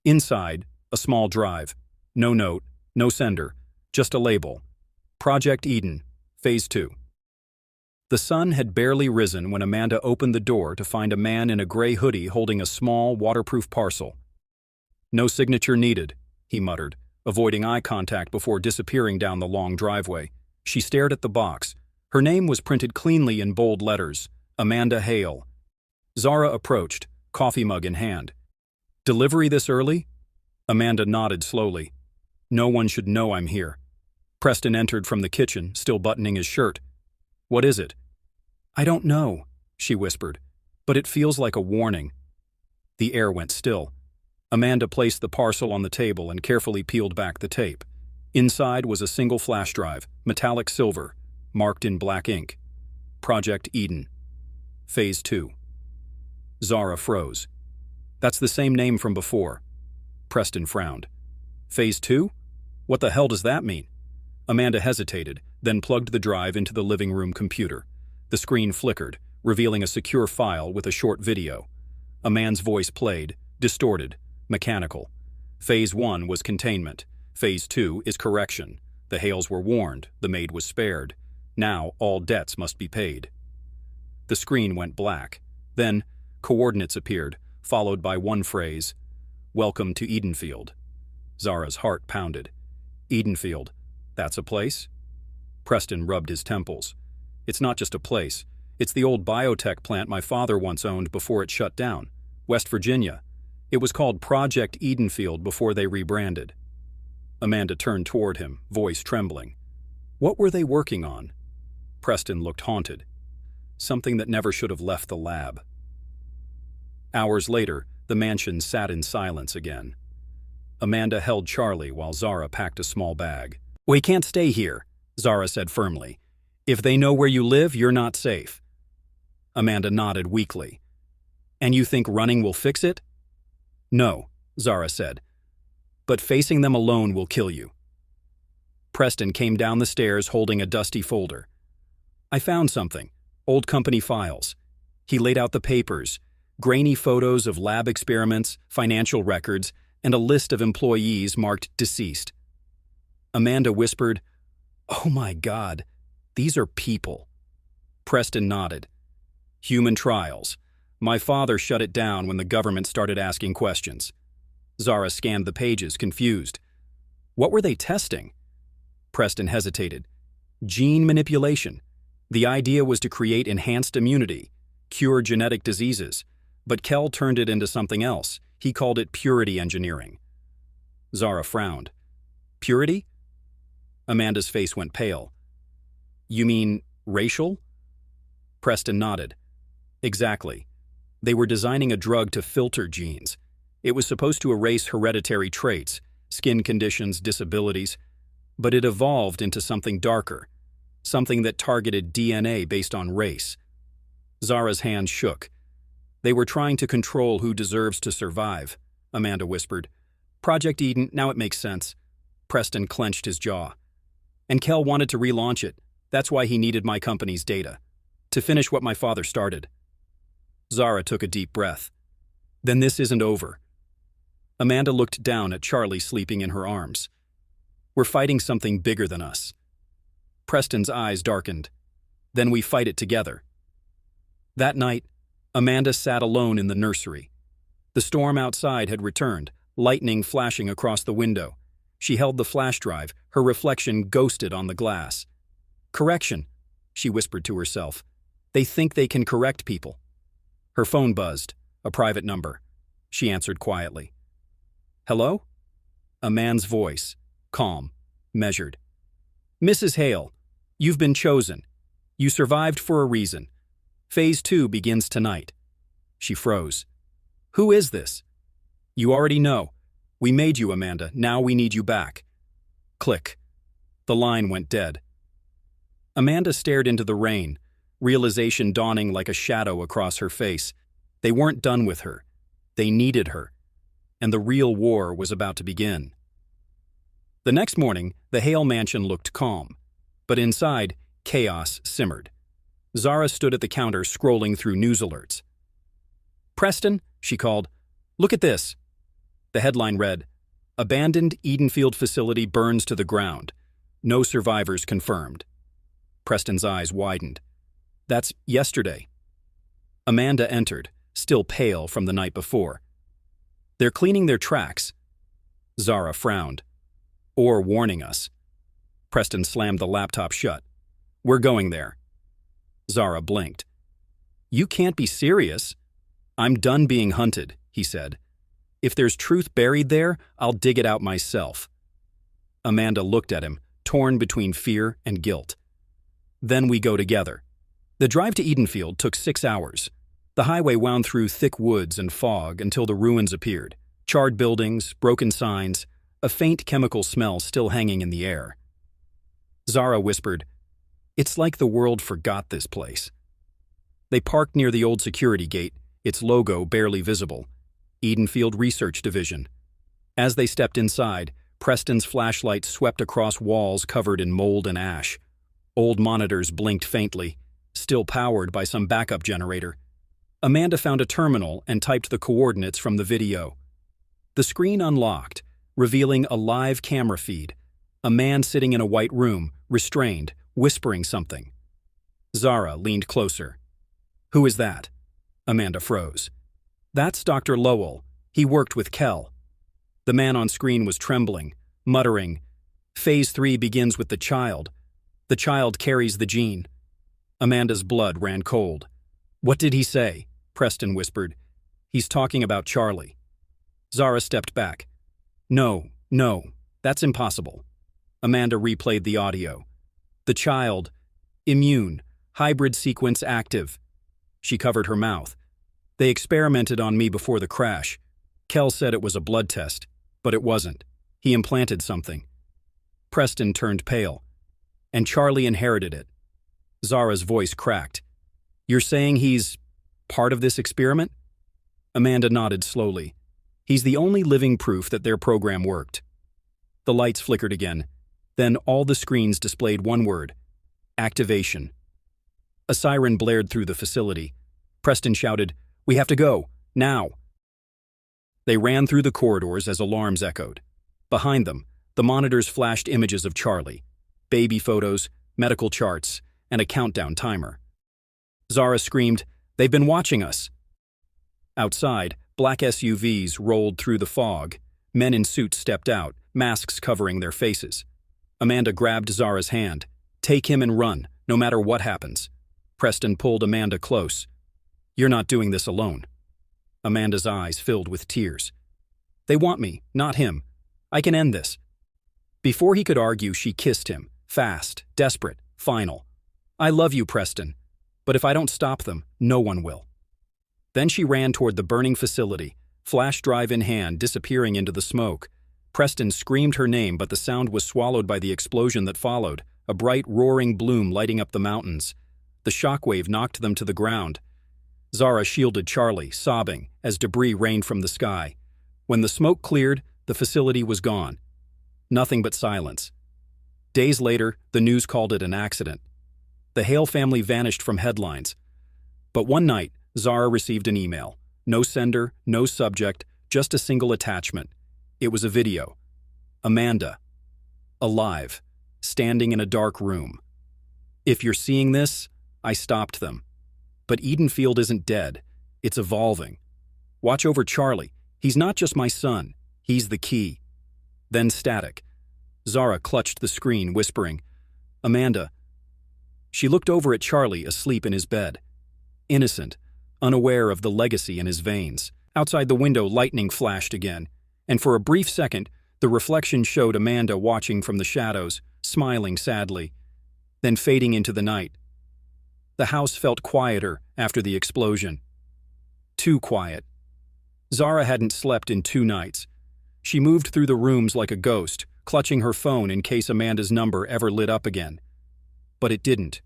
Inside, a small drive. No note, no sender, just a label. Project Eden, Phase 2. The sun had barely risen when Amanda opened the door to find a man in a gray hoodie holding a small, waterproof parcel. "No signature needed," he muttered, avoiding eye contact before disappearing down the long driveway. She stared at the box. Her name was printed cleanly in bold letters, Amanda Hale. Zara approached, coffee mug in hand. "Delivery this early?" Amanda nodded slowly. "No one should know I'm here." Preston entered from the kitchen, still buttoning his shirt. "What is it?" "I don't know," she whispered, "but it feels like a warning." The air went still. Amanda placed the parcel on the table and carefully peeled back the tape. Inside was a single flash drive, metallic silver, marked in black ink. Project Eden. Phase 2. Zara froze. "That's the same name from before." Preston frowned. "Phase 2? What the hell does that mean?" Amanda hesitated, then plugged the drive into the living room computer. The screen flickered, revealing a secure file with a short video. A man's voice played, distorted, mechanical. Phase 1 was containment. Phase 2 is correction. The Hales were warned, the maid was spared. Now all debts must be paid. The screen went black. Then, coordinates appeared, followed by one phrase, "Welcome to Edenfield." Zara's heart pounded. "Edenfield, that's a place?" Preston rubbed his temples. "It's not just a place. It's the old biotech plant my father once owned before it shut down. West Virginia. It was called Project Edenfield before they rebranded." Amanda turned toward him, voice trembling. "What were they working on?" Preston looked haunted. Something that never should have left the lab. Hours later, the mansion sat in silence again. Amanda held Charlie while Zara packed a small bag. "We can't stay here," Zara said firmly. "If they know where you live, you're not safe." Amanda nodded weakly. "And you think running will fix it?" "No," Zara said. "But facing them alone will kill you." Preston came down the stairs holding a dusty folder. "I found something. Old company files." He laid out the papers, grainy photos of lab experiments, financial records, and a list of employees marked deceased. Amanda whispered, "Oh my God, these are people." Preston nodded. "Human trials. My father shut it down when the government started asking questions." Zara scanned the pages, confused. "What were they testing?" Preston hesitated. "Gene manipulation. The idea was to create enhanced immunity. cure genetic diseases, but Kel turned it into something else. He called it purity engineering. Zara frowned. Purity? Amanda's face went pale. You mean racial? Preston nodded. Exactly. They were designing a drug to filter genes. It was supposed to erase hereditary traits, skin conditions, disabilities, but it evolved into something darker, something that targeted DNA based on race. Zara's hand shook. They were trying to control who deserves to survive, Amanda whispered. Project Eden, now it makes sense. Preston clenched his jaw. And Kel wanted to relaunch it. That's why he needed my company's data. To finish what my father started. Zara took a deep breath. Then this isn't over. Amanda looked down at Charlie sleeping in her arms. We're fighting something bigger than us. Preston's eyes darkened. Then we fight it together. That night, Amanda sat alone in the nursery. The storm outside had returned, lightning flashing across the window. She held the flash drive, her reflection ghosted on the glass. Correction, she whispered to herself. They think they can correct people. Her phone buzzed, a private number. She answered quietly. Hello? A man's voice, calm, measured. Mrs. Hale, you've been chosen. You survived for a reason. Phase 2 begins tonight. She froze. Who is this? You already know. We made you, Amanda. Now we need you back. Click. The line went dead. Amanda stared into the rain, realization dawning like a shadow across her face. They weren't done with her. They needed her. And the real war was about to begin. The next morning, the Hale mansion looked calm. But inside, chaos simmered. Zara stood at the counter scrolling through news alerts. Preston, she called, look at this. The headline read, Abandoned Edenfield facility burns to the ground. No survivors confirmed. Preston's eyes widened. That's yesterday. Amanda entered, still pale from the night before. They're cleaning their tracks. Zara frowned. Or warning us. Preston slammed the laptop shut. We're going there. Zara blinked. You can't be serious. I'm done being hunted, he said. If there's truth buried there, I'll dig it out myself. Amanda looked at him, torn between fear and guilt. Then we go together. The drive to Edenfield took 6 hours. The highway wound through thick woods and fog until the ruins appeared. Charred buildings, broken signs, a faint chemical smell still hanging in the air. Zara whispered, It's like the world forgot this place. They parked near the old security gate, its logo barely visible. Edenfield Research Division. As they stepped inside, Preston's flashlight swept across walls covered in mold and ash. Old monitors blinked faintly, still powered by some backup generator. Amanda found a terminal and typed the coordinates from the video. The screen unlocked, revealing a live camera feed. A man sitting in a white room, restrained, whispering something. Zara leaned closer. Who is that? Amanda froze. That's Dr. Lowell. He worked with Kel. The man on screen was trembling, muttering, Phase 3 begins with the child. The child carries the gene. Amanda's blood ran cold. What did he say? Preston whispered. He's talking about Charlie. Zara stepped back. No, that's impossible. Amanda replayed the audio. The child. Immune. Hybrid sequence active. She covered her mouth. They experimented on me before the crash. Kel said it was a blood test, but it wasn't. He implanted something. Preston turned pale. And Charlie inherited it. Zara's voice cracked. You're saying he's part of this experiment? Amanda nodded slowly. He's the only living proof that their program worked. The lights flickered again. Then all the screens displayed one word. Activation. A siren blared through the facility. Preston shouted, We have to go, now. They ran through the corridors as alarms echoed. Behind them, the monitors flashed images of Charlie. Baby photos, medical charts, and a countdown timer. Zara screamed, They've been watching us. Outside, black SUVs rolled through the fog. Men in suits stepped out, masks covering their faces. Amanda grabbed Zara's hand. Take him and run, no matter what happens. Preston pulled Amanda close. "You're not doing this alone." Amanda's eyes filled with tears. "They want me, not him. I can end this." Before he could argue, she kissed him, fast, desperate, final. "I love you, Preston, but if I don't stop them, no one will." Then she ran toward the burning facility, flash drive in hand, disappearing into the smoke. Preston screamed her name, but the sound was swallowed by the explosion that followed, a bright, roaring bloom lighting up the mountains. The shockwave knocked them to the ground. Zara shielded Charlie, sobbing, as debris rained from the sky. When the smoke cleared, the facility was gone. Nothing but silence. Days later, the news called it an accident. The Hale family vanished from headlines. But one night, Zara received an email. No sender, no subject, just a single attachment. It was a video. Amanda. Alive. Standing in a dark room. "If you're seeing this, I stopped them. But Edenfield isn't dead. It's evolving. Watch over Charlie. He's not just my son. He's the key." Then static. Zara clutched the screen, whispering, "Amanda." She looked over at Charlie, asleep in his bed. Innocent, unaware of the legacy in his veins. Outside the window, lightning flashed again, and for a brief second, the reflection showed Amanda watching from the shadows, smiling sadly, then fading into the night. The house felt quieter after the explosion. Too quiet. Zara hadn't slept in 2 nights. She moved through the rooms like a ghost, clutching her phone in case Amanda's number ever lit up again. But it didn't.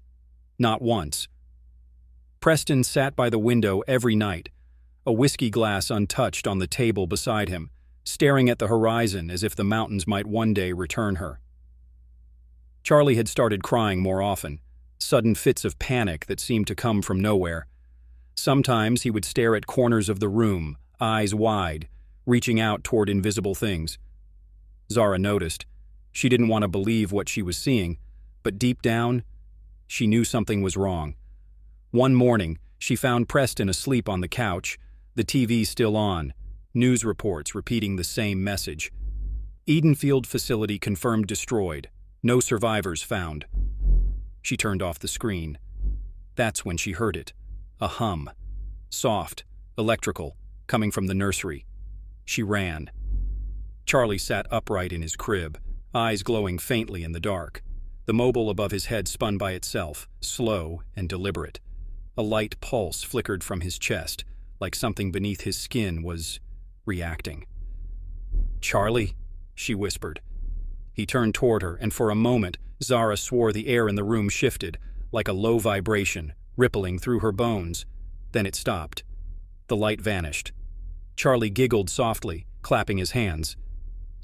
Not once. Preston sat by the window every night, a whiskey glass untouched on the table beside him, staring at the horizon as if the mountains might one day return her. Charlie had started crying more often, sudden fits of panic that seemed to come from nowhere. Sometimes he would stare at corners of the room, eyes wide, reaching out toward invisible things. Zara noticed. She didn't want to believe what she was seeing, but deep down, she knew something was wrong. One morning, she found Preston asleep on the couch, the TV still on, news reports repeating the same message. Edenfield facility confirmed destroyed, no survivors found. She turned off the screen. That's when she heard it, a hum, soft, electrical, coming from the nursery. She ran. Charlie sat upright in his crib, eyes glowing faintly in the dark. The mobile above his head spun by itself, slow and deliberate. A light pulse flickered from his chest, like something beneath his skin was reacting. "Charlie," she whispered. He turned toward her, and for a moment, Zara swore the air in the room shifted, like a low vibration, rippling through her bones. Then it stopped. The light vanished. Charlie giggled softly, clapping his hands.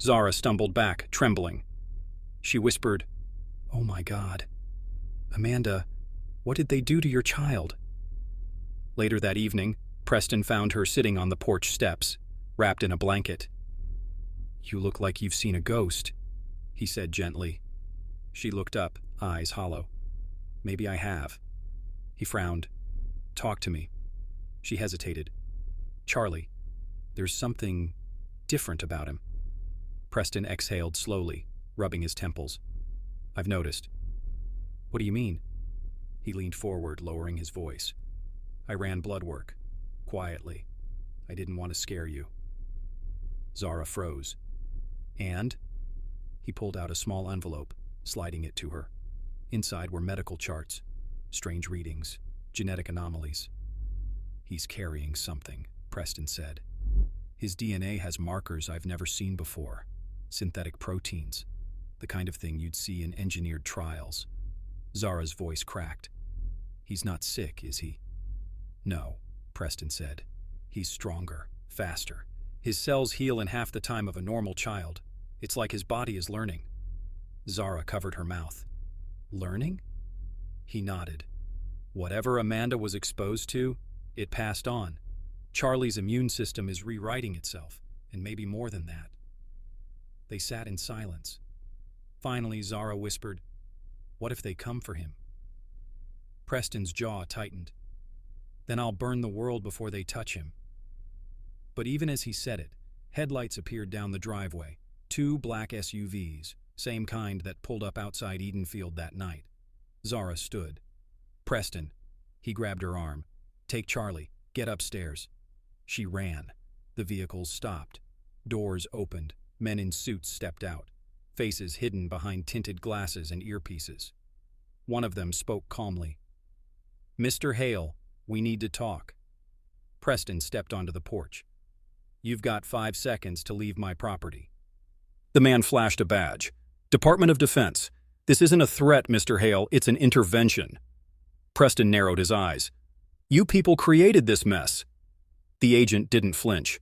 Zara stumbled back, trembling. She whispered, "Oh my God. Amanda, what did they do to your child?" Later that evening, Preston found her sitting on the porch steps, wrapped in a blanket. "You look like you've seen a ghost," he said gently. She looked up, eyes hollow. "Maybe I have." He frowned. "Talk to me." She hesitated. "Charlie, there's something different about him." Preston exhaled slowly, rubbing his temples. "I've noticed." "What do you mean?" He leaned forward, lowering his voice. "I ran blood work. Quietly. I didn't want to scare you." Zara froze. "And?" He pulled out a small envelope, sliding it to her. Inside were medical charts, strange readings, genetic anomalies. "He's carrying something," Preston said. "His DNA has markers I've never seen before. Synthetic proteins. The kind of thing you'd see in engineered trials." Zara's voice cracked. "He's not sick, is he?" "No," Preston said. "He's stronger, faster. His cells heal in half the time of a normal child. It's like his body is learning." Zara covered her mouth. "Learning?" He nodded. "Whatever Amanda was exposed to, it passed on. Charlie's immune system is rewriting itself, and maybe more than that." They sat in silence. Finally, Zara whispered, "What if they come for him?" Preston's jaw tightened. "Then I'll burn the world before they touch him." But even as he said it, headlights appeared down the driveway, 2 black SUVs, same kind that pulled up outside Edenfield that night. Zara stood. "Preston." He grabbed her arm. Take Charlie. Get upstairs." She ran. The vehicles stopped. Doors opened. Men in suits stepped out, faces hidden behind tinted glasses and earpieces. One of them spoke calmly. "Mr. Hale, we need to talk." Preston stepped onto the porch. "You've got 5 seconds to leave my property." The man flashed a badge. "Department of Defense. This isn't a threat, Mr. Hale, it's an intervention." Preston narrowed his eyes. "You people created this mess." The agent didn't flinch.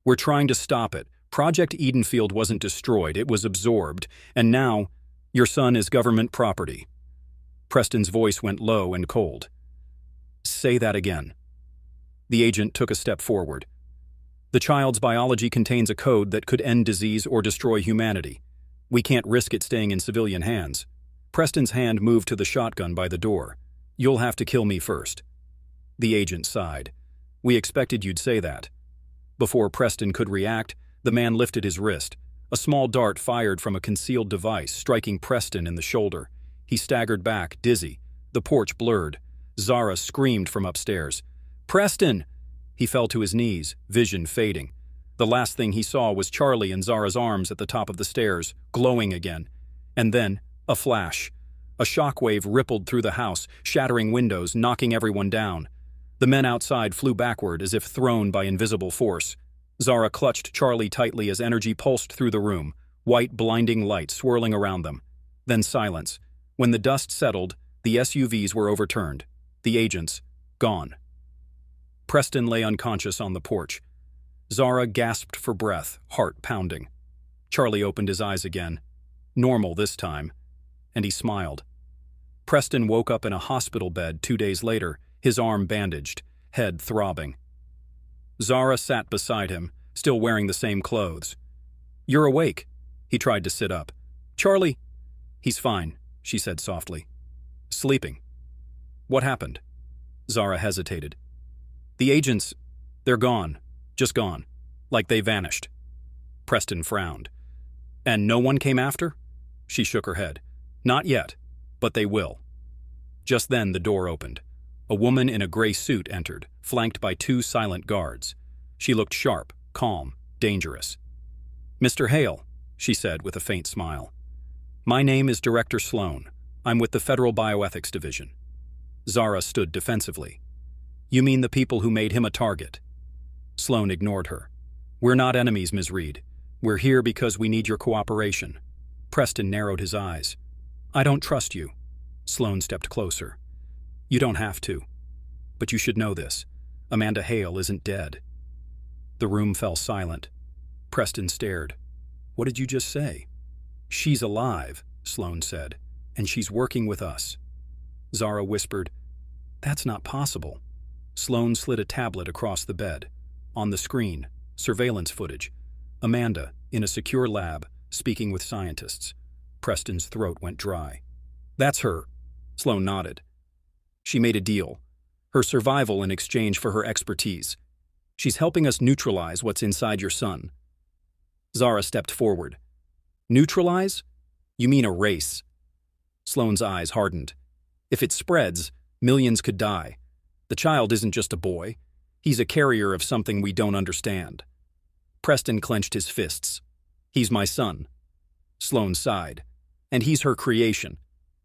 "We're trying to stop it. Project Edenfield wasn't destroyed, it was absorbed, and now, your son is government property." Preston's voice went low and cold. "Say that again." The agent took a step forward. "The child's biology contains a code that could end disease or destroy humanity. We can't risk it staying in civilian hands." Preston's hand moved to the shotgun by the door. "You'll have to kill me first." The agent sighed. "We expected you'd say that." Before Preston could react, the man lifted his wrist. A small dart fired from a concealed device, striking Preston in the shoulder. He staggered back, dizzy. The porch blurred. Zara screamed from upstairs. "Preston!" He fell to his knees, vision fading. The last thing he saw was Charlie in Zara's arms at the top of the stairs, glowing again. And then, a flash. A shockwave rippled through the house, shattering windows, knocking everyone down. The men outside flew backward as if thrown by invisible force. Zara clutched Charlie tightly as energy pulsed through the room, white blinding light swirling around them. Then silence. When the dust settled, the SUVs were overturned. The agents, gone. Preston lay unconscious on the porch. Zara gasped for breath, heart pounding. Charlie opened his eyes again. Normal this time. And he smiled. Preston woke up in a hospital bed 2 days later, his arm bandaged, head throbbing. Zara sat beside him, still wearing the same clothes. "You're awake." He tried to sit up. "Charlie." "He's fine," she said softly. "Sleeping." "What happened?" Zara hesitated. "The agents, they're gone. Just gone. Like they vanished." Preston frowned. "And no one came after?" She shook her head. "Not yet, but they will." Just then the door opened. A woman in a gray suit entered, flanked by 2 silent guards. She looked sharp, calm, dangerous. "Mr. Hale," she said with a faint smile. "My name is Director Sloan. I'm with the Federal Bioethics Division." Zara stood defensively. "You mean the people who made him a target?" Sloan ignored her. "We're not enemies, Ms. Reed. We're here because we need your cooperation." Preston narrowed his eyes. "I don't trust you." Sloan stepped closer. "You don't have to. But you should know this. Amanda Hale isn't dead." The room fell silent. Preston stared. "What did you just say?" "She's alive," Sloan said, "and she's working with us." Zara whispered, "That's not possible." Sloan slid a tablet across the bed. On the screen, surveillance footage. Amanda, in a secure lab, speaking with scientists. Preston's throat went dry. "That's her." Sloan nodded. "She made a deal. Her survival in exchange for her expertise. She's helping us neutralize what's inside your son." Zara stepped forward. "Neutralize? You mean erase?" Sloan's eyes hardened. "If it spreads, millions could die. The child isn't just a boy. He's a carrier of something we don't understand." Preston clenched his fists. "He's my son." Sloan sighed. "And he's her creation.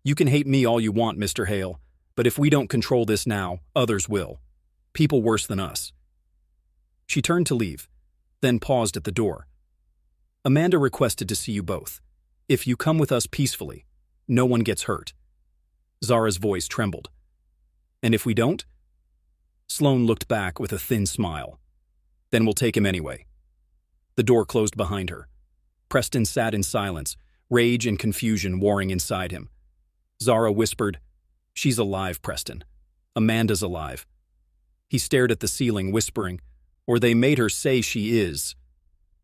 You can hate me all you want, Mr. Hale, but if we don't control this now, others will. People worse than us." She turned to leave, then paused at the door. "Amanda requested to see you both. If you come with us peacefully, no one gets hurt." Zara's voice trembled. "And if we don't?" Sloan looked back with a thin smile. "Then we'll take him anyway." The door closed behind her. Preston sat in silence, rage and confusion warring inside him. Zara whispered, "She's alive, Preston. Amanda's alive." He stared at the ceiling, whispering, "Or they made her say she is."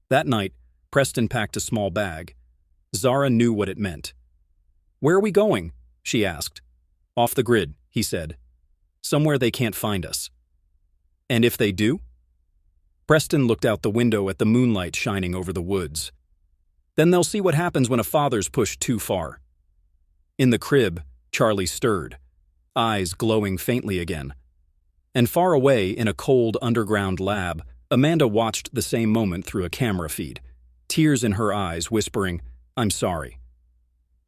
That night, Preston packed a small bag. Zara knew what it meant. "Where are we going?" she asked. "Off the grid," he said. "Somewhere they can't find us." "And if they do?" Preston looked out the window at the moonlight shining over the woods. "Then they'll see what happens when a father's pushed too far." In the crib, Charlie stirred, eyes glowing faintly again. And far away in a cold underground lab, Amanda watched the same moment through a camera feed, tears in her eyes, whispering, "I'm sorry."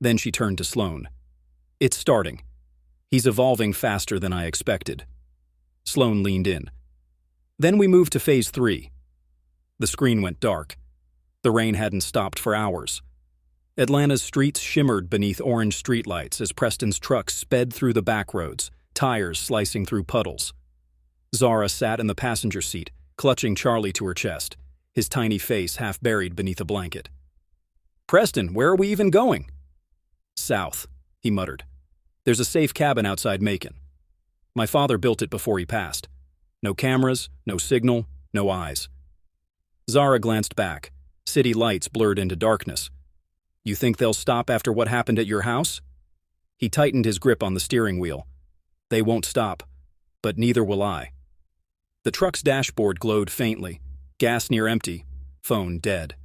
Then she turned to Sloane. "It's starting. He's evolving faster than I expected." Sloane leaned in. Then we moved to Phase 3. The screen went dark. The rain hadn't stopped for hours. Atlanta's streets shimmered beneath orange streetlights as Preston's truck sped through the back roads, tires slicing through puddles. Zara sat in the passenger seat, clutching Charlie to her chest, his tiny face half buried beneath a blanket. "Preston, where are we even going?" "South," he muttered. "There's a safe cabin outside Macon. My father built it before he passed. No cameras, no signal, no eyes." Zara glanced back. City lights blurred into darkness. "You think they'll stop after what happened at your house?" He tightened his grip on the steering wheel. "They won't stop, but neither will I." The truck's dashboard glowed faintly, gas near empty, phone dead.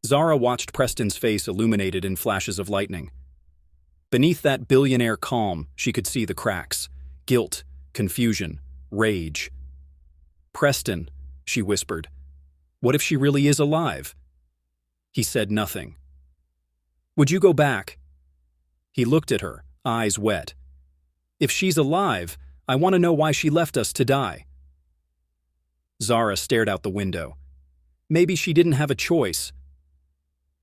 Zara watched Preston's face illuminated in flashes of lightning. Beneath that billionaire calm, she could see the cracks, guilt, confusion, rage. "Preston," she whispered, "what if she really is alive?" He said nothing. "Would you go back?" He looked at her, eyes wet. "If she's alive, I want to know why she left us to die." Zara stared out the window. Maybe she didn't have a choice.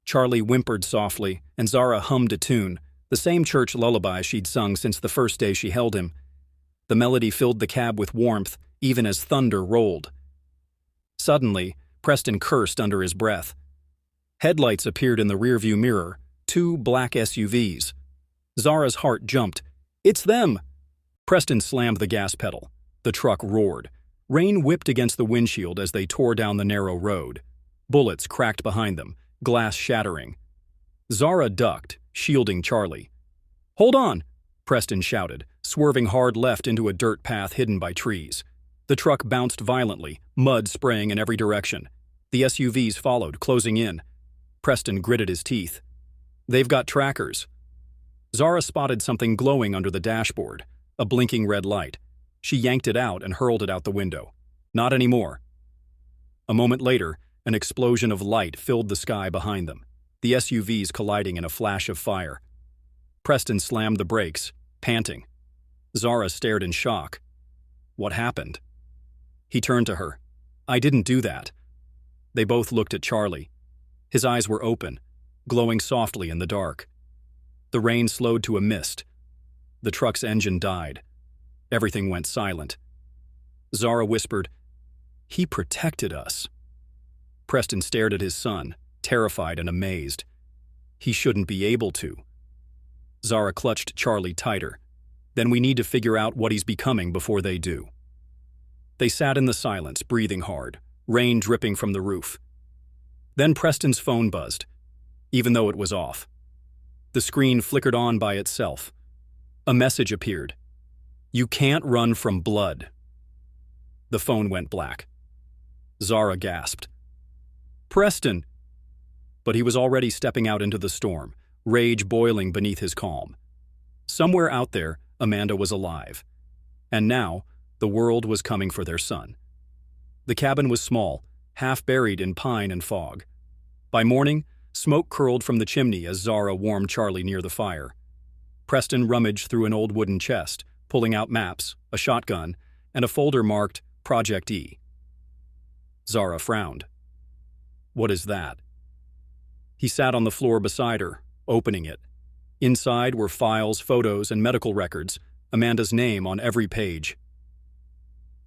Charlie whimpered softly, and Zara hummed a tune, the same church lullaby she'd sung since the first day she held him. The melody filled the cab with warmth, even as thunder rolled. Suddenly, Preston cursed under his breath. Headlights appeared in the rearview mirror, 2 black SUVs. Zara's heart jumped. "It's them!" Preston slammed the gas pedal. The truck roared. Rain whipped against the windshield as they tore down the narrow road. Bullets cracked behind them, glass shattering. Zara ducked, shielding Charlie. "Hold on!" Preston shouted, swerving hard left into a dirt path hidden by trees. The truck bounced violently, mud spraying in every direction. The SUVs followed, closing in. Preston gritted his teeth. "They've got trackers." Zara spotted something glowing under the dashboard, a blinking red light. She yanked it out and hurled it out the window. "Not anymore." A moment later, an explosion of light filled the sky behind them, the SUVs colliding in a flash of fire. Preston slammed the brakes, panting. Zara stared in shock. "What happened?" He turned to her. "I didn't do that." They both looked at Charlie. His eyes were open, glowing softly in the dark. The rain slowed to a mist. The truck's engine died. Everything went silent. Zara whispered, "He protected us." Preston stared at his son, terrified and amazed. "He shouldn't be able to." Zara clutched Charlie tighter. "Then we need to figure out what he's becoming before they do." They sat in the silence, breathing hard, rain dripping from the roof. Then Preston's phone buzzed, even though it was off. The screen flickered on by itself. A message appeared. "You can't run from blood." The phone went black. Zara gasped. "Preston!" But he was already stepping out into the storm, rage boiling beneath his calm. Somewhere out there, Amanda was alive. And now, the world was coming for their son. The cabin was small, half buried in pine and fog. By morning, smoke curled from the chimney as Zara warmed Charlie near the fire. Preston rummaged through an old wooden chest, pulling out maps, a shotgun, and a folder marked Project E. Zara frowned. "What is that?" He sat on the floor beside her, opening it. Inside were files, photos, and medical records, Amanda's name on every page.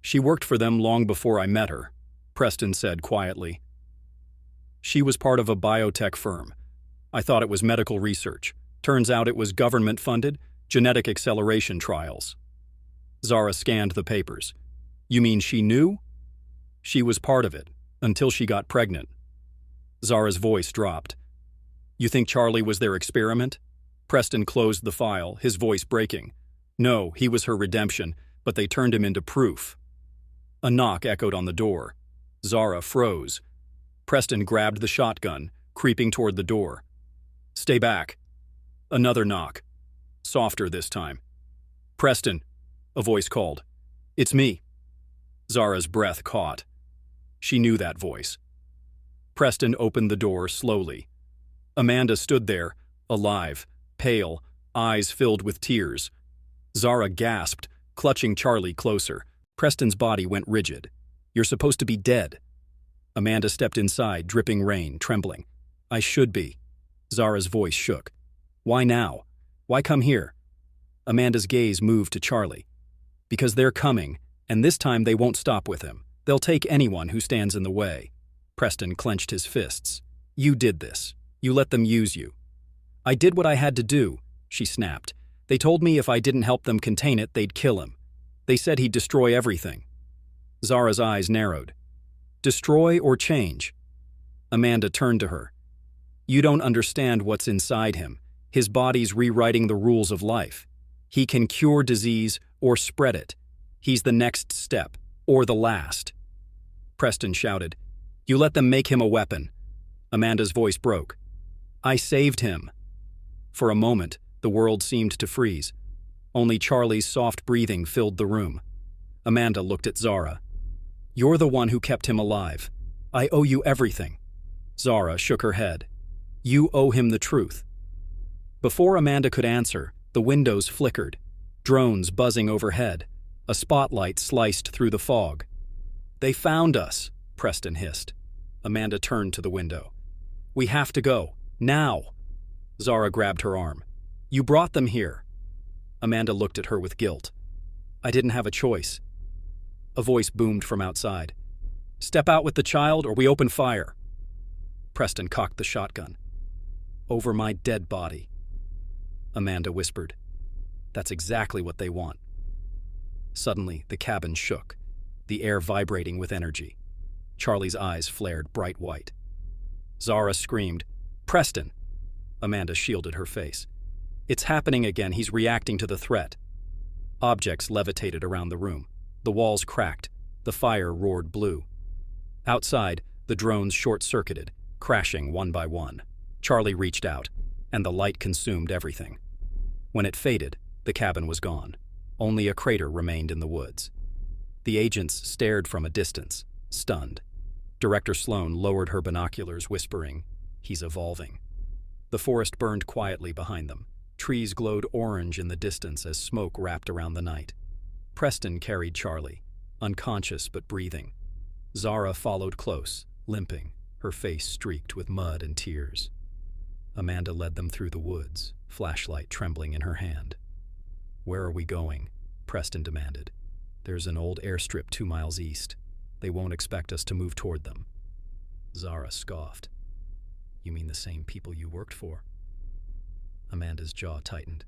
"She worked for them long before I met her," Preston said quietly. "She was part of a biotech firm. I thought it was medical research. Turns out it was government-funded, genetic acceleration trials." Zara scanned the papers. "You mean she knew?" "She was part of it, until she got pregnant." Zara's voice dropped. "You think Charlie was their experiment?" Preston closed the file, his voice breaking. "No, he was her redemption, but they turned him into proof." A knock echoed on the door. Zara froze. Preston grabbed the shotgun, creeping toward the door. "Stay back." Another knock. Softer this time. "Preston," a voice called. It's me. Zara's breath caught. She knew that voice. Preston opened the door slowly. Amanda stood there, alive, pale, eyes filled with tears. Zara gasped, clutching Charlie closer. Preston's body went rigid. You're supposed to be dead. Amanda stepped inside, dripping rain, trembling. I should be. Zara's voice shook. Why now? Why come here? Amanda's gaze moved to Charlie. Because they're coming, and this time they won't stop with him. They'll take anyone who stands in the way. Preston clenched his fists. You did this. You let them use you. I did what I had to do, she snapped. They told me if I didn't help them contain it, they'd kill him. They said he'd destroy everything. Zara's eyes narrowed. Destroy or change? Amanda turned to her. You don't understand what's inside him. His body's rewriting the rules of life. He can cure disease or spread it. He's the next step, or the last. Preston shouted. You let them make him a weapon. Amanda's voice broke. I saved him. For a moment, the world seemed to freeze. Only Charlie's soft breathing filled the room. Amanda looked at Zara. You're the one who kept him alive. I owe you everything. Zara shook her head. You owe him the truth. Before Amanda could answer, the windows flickered, drones buzzing overhead. A spotlight sliced through the fog. They found us, Preston hissed. Amanda turned to the window. We have to go. Now. Zara grabbed her arm. You brought them here. Amanda looked at her with guilt. I didn't have a choice. A voice boomed from outside. Step out with the child or we open fire. Preston cocked the shotgun. Over my dead body. Amanda whispered. That's exactly what they want. Suddenly, the cabin shook, the air vibrating with energy. Charlie's eyes flared bright white. Zara screamed, Preston! Amanda shielded her face. It's happening again. He's reacting to the threat. Objects levitated around the room. The walls cracked. The fire roared blue. Outside, the drones short-circuited, crashing one by one. Charlie reached out, and the light consumed everything. When it faded, the cabin was gone. Only a crater remained in the woods. The agents stared from a distance, stunned. Director Sloan lowered her binoculars, whispering, He's evolving. The forest burned quietly behind them. Trees glowed orange in the distance as smoke wrapped around the night. Preston carried Charlie, unconscious but breathing. Zara followed close, limping, her face streaked with mud and tears. Amanda led them through the woods, flashlight trembling in her hand. Where are we going? Preston demanded. There's an old airstrip 2 miles east. They won't expect us to move toward them. Zara scoffed. You mean the same people you worked for? Amanda's jaw tightened.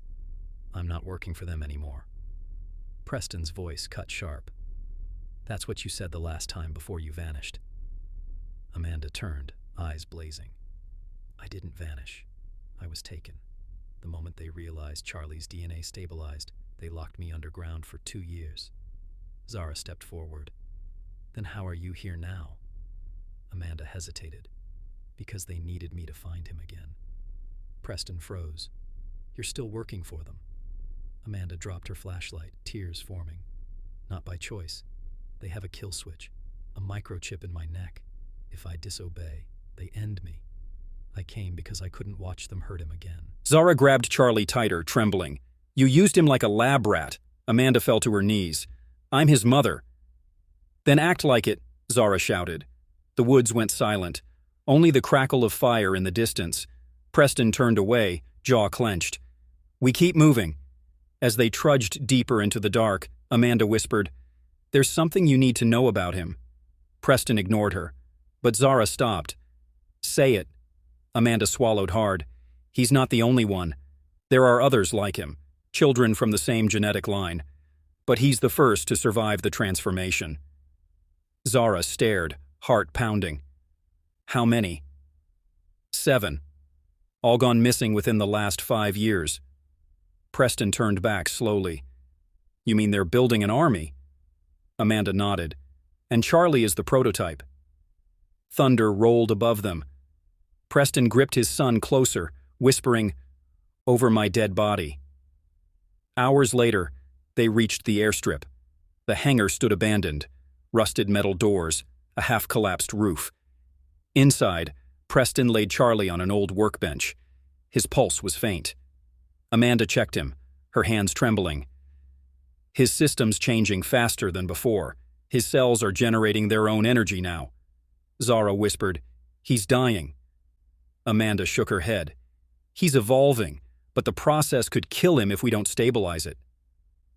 I'm not working for them anymore. Preston's voice cut sharp. That's what you said the last time before you vanished. Amanda turned, eyes blazing. I didn't vanish. I was taken. The moment they realized Charlie's DNA stabilized, they locked me underground for 2 years. Zara stepped forward. Then how are you here now? Amanda hesitated. Because they needed me to find him again. Preston froze. You're still working for them. Amanda dropped her flashlight, tears forming. Not by choice. They have a kill switch, a microchip in my neck. If I disobey, they end me. I came because I couldn't watch them hurt him again. Zara grabbed Charlie tighter, trembling. You used him like a lab rat. Amanda fell to her knees. I'm his mother. Then act like it, Zara shouted. The woods went silent. Only the crackle of fire in the distance. Preston turned away, jaw clenched. We keep moving. As they trudged deeper into the dark, Amanda whispered, There's something you need to know about him. Preston ignored her, but Zara stopped. Say it. Amanda swallowed hard. He's not the only one. There are others like him, children from the same genetic line. But he's the first to survive the transformation. Zara stared, heart pounding. How many? 7. All gone missing within the last 5 years. Preston turned back slowly. You mean they're building an army? Amanda nodded. And Charlie is the prototype. Thunder rolled above them. Preston gripped his son closer, whispering, Over my dead body. Hours later, they reached the airstrip. The hangar stood abandoned, rusted metal doors, a half-collapsed roof. Inside, Preston laid Charlie on an old workbench. His pulse was faint. Amanda checked him, her hands trembling. His system's changing faster than before. His cells are generating their own energy now. Zara whispered, "He's dying." Amanda shook her head. "He's evolving, but the process could kill him if we don't stabilize it."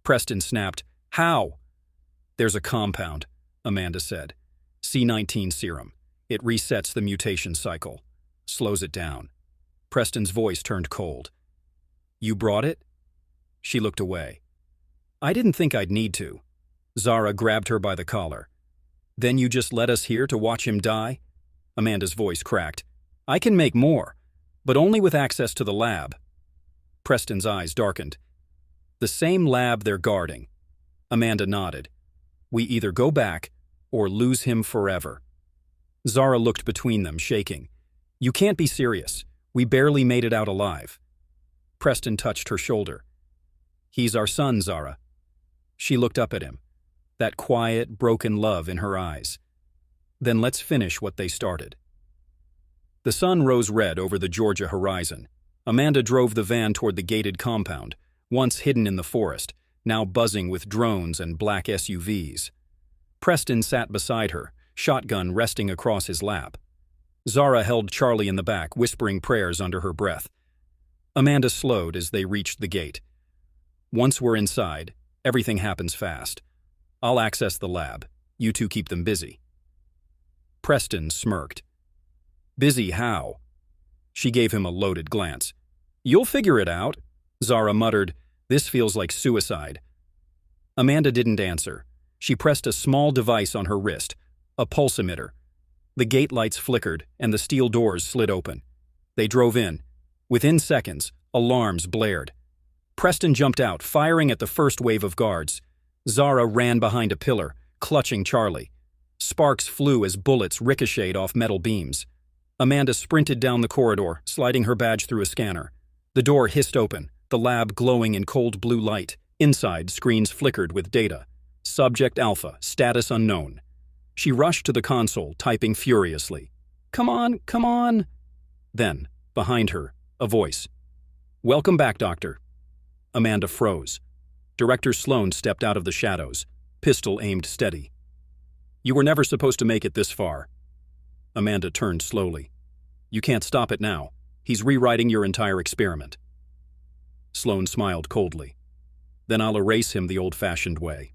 Preston snapped, "How?" "There's a compound," Amanda said. "C19 serum. It resets the mutation cycle, slows it down." Preston's voice turned cold. "You brought it?" She looked away. "I didn't think I'd need to." Zara grabbed her by the collar. "Then you just let us here to watch him die?" Amanda's voice cracked. "I can make more, but only with access to the lab." Preston's eyes darkened. "The same lab they're guarding." Amanda nodded. "We either go back or lose him forever." Zara looked between them, shaking. "You can't be serious. We barely made it out alive." Preston touched her shoulder. "He's our son, Zara." She looked up at him, that quiet, broken love in her eyes. "Then let's finish what they started." The sun rose red over the Georgia horizon. Amanda drove the van toward the gated compound, once hidden in the forest, now buzzing with drones and black SUVs. Preston sat beside her, shotgun resting across his lap. Zara held Charlie in the back, whispering prayers under her breath. Amanda slowed as they reached the gate. "Once we're inside, everything happens fast. I'll access the lab. You two keep them busy." Preston smirked. "Busy how?" She gave him a loaded glance. "You'll figure it out," Zara muttered. "This feels like suicide." Amanda didn't answer. She pressed a small device on her wrist, a pulse emitter. The gate lights flickered, and the steel doors slid open. They drove in. Within seconds, alarms blared. Preston jumped out, firing at the first wave of guards. Zara ran behind a pillar, clutching Charlie. Sparks flew as bullets ricocheted off metal beams. Amanda sprinted down the corridor, sliding her badge through a scanner. The door hissed open, the lab glowing in cold blue light. Inside, screens flickered with data. Subject Alpha, status unknown. She rushed to the console, typing furiously. Come on. Then, behind her, a voice. "Welcome back, Doctor." Amanda froze. Director Sloan stepped out of the shadows, pistol aimed steady. "You were never supposed to make it this far." Amanda turned slowly. "You can't stop it now. He's rewriting your entire experiment." Sloan smiled coldly. "Then I'll erase him the old-fashioned way."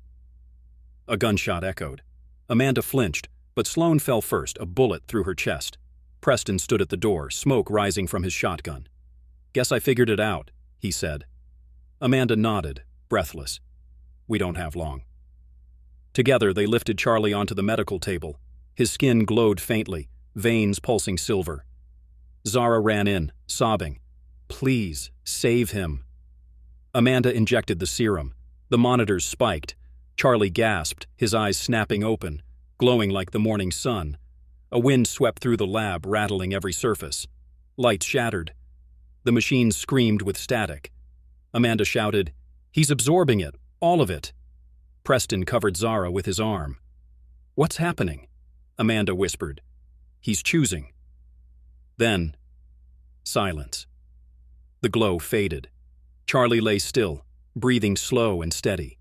A gunshot echoed. Amanda flinched, but Sloan fell first, a bullet through her chest. Preston stood at the door, smoke rising from his shotgun. "Guess I figured it out," he said. Amanda nodded, breathless. "We don't have long." Together, they lifted Charlie onto the medical table. His skin glowed faintly, veins pulsing silver. Zara ran in, sobbing. "Please, save him." Amanda injected the serum. The monitors spiked. Charlie gasped, his eyes snapping open, glowing like the morning sun. A wind swept through the lab, rattling every surface. Lights shattered. The machines screamed with static. Amanda shouted, "He's absorbing it, all of it." Preston covered Zara with his arm. "What's happening?" Amanda whispered. "He's choosing." Then, silence. The glow faded. Charlie lay still, breathing slow and steady.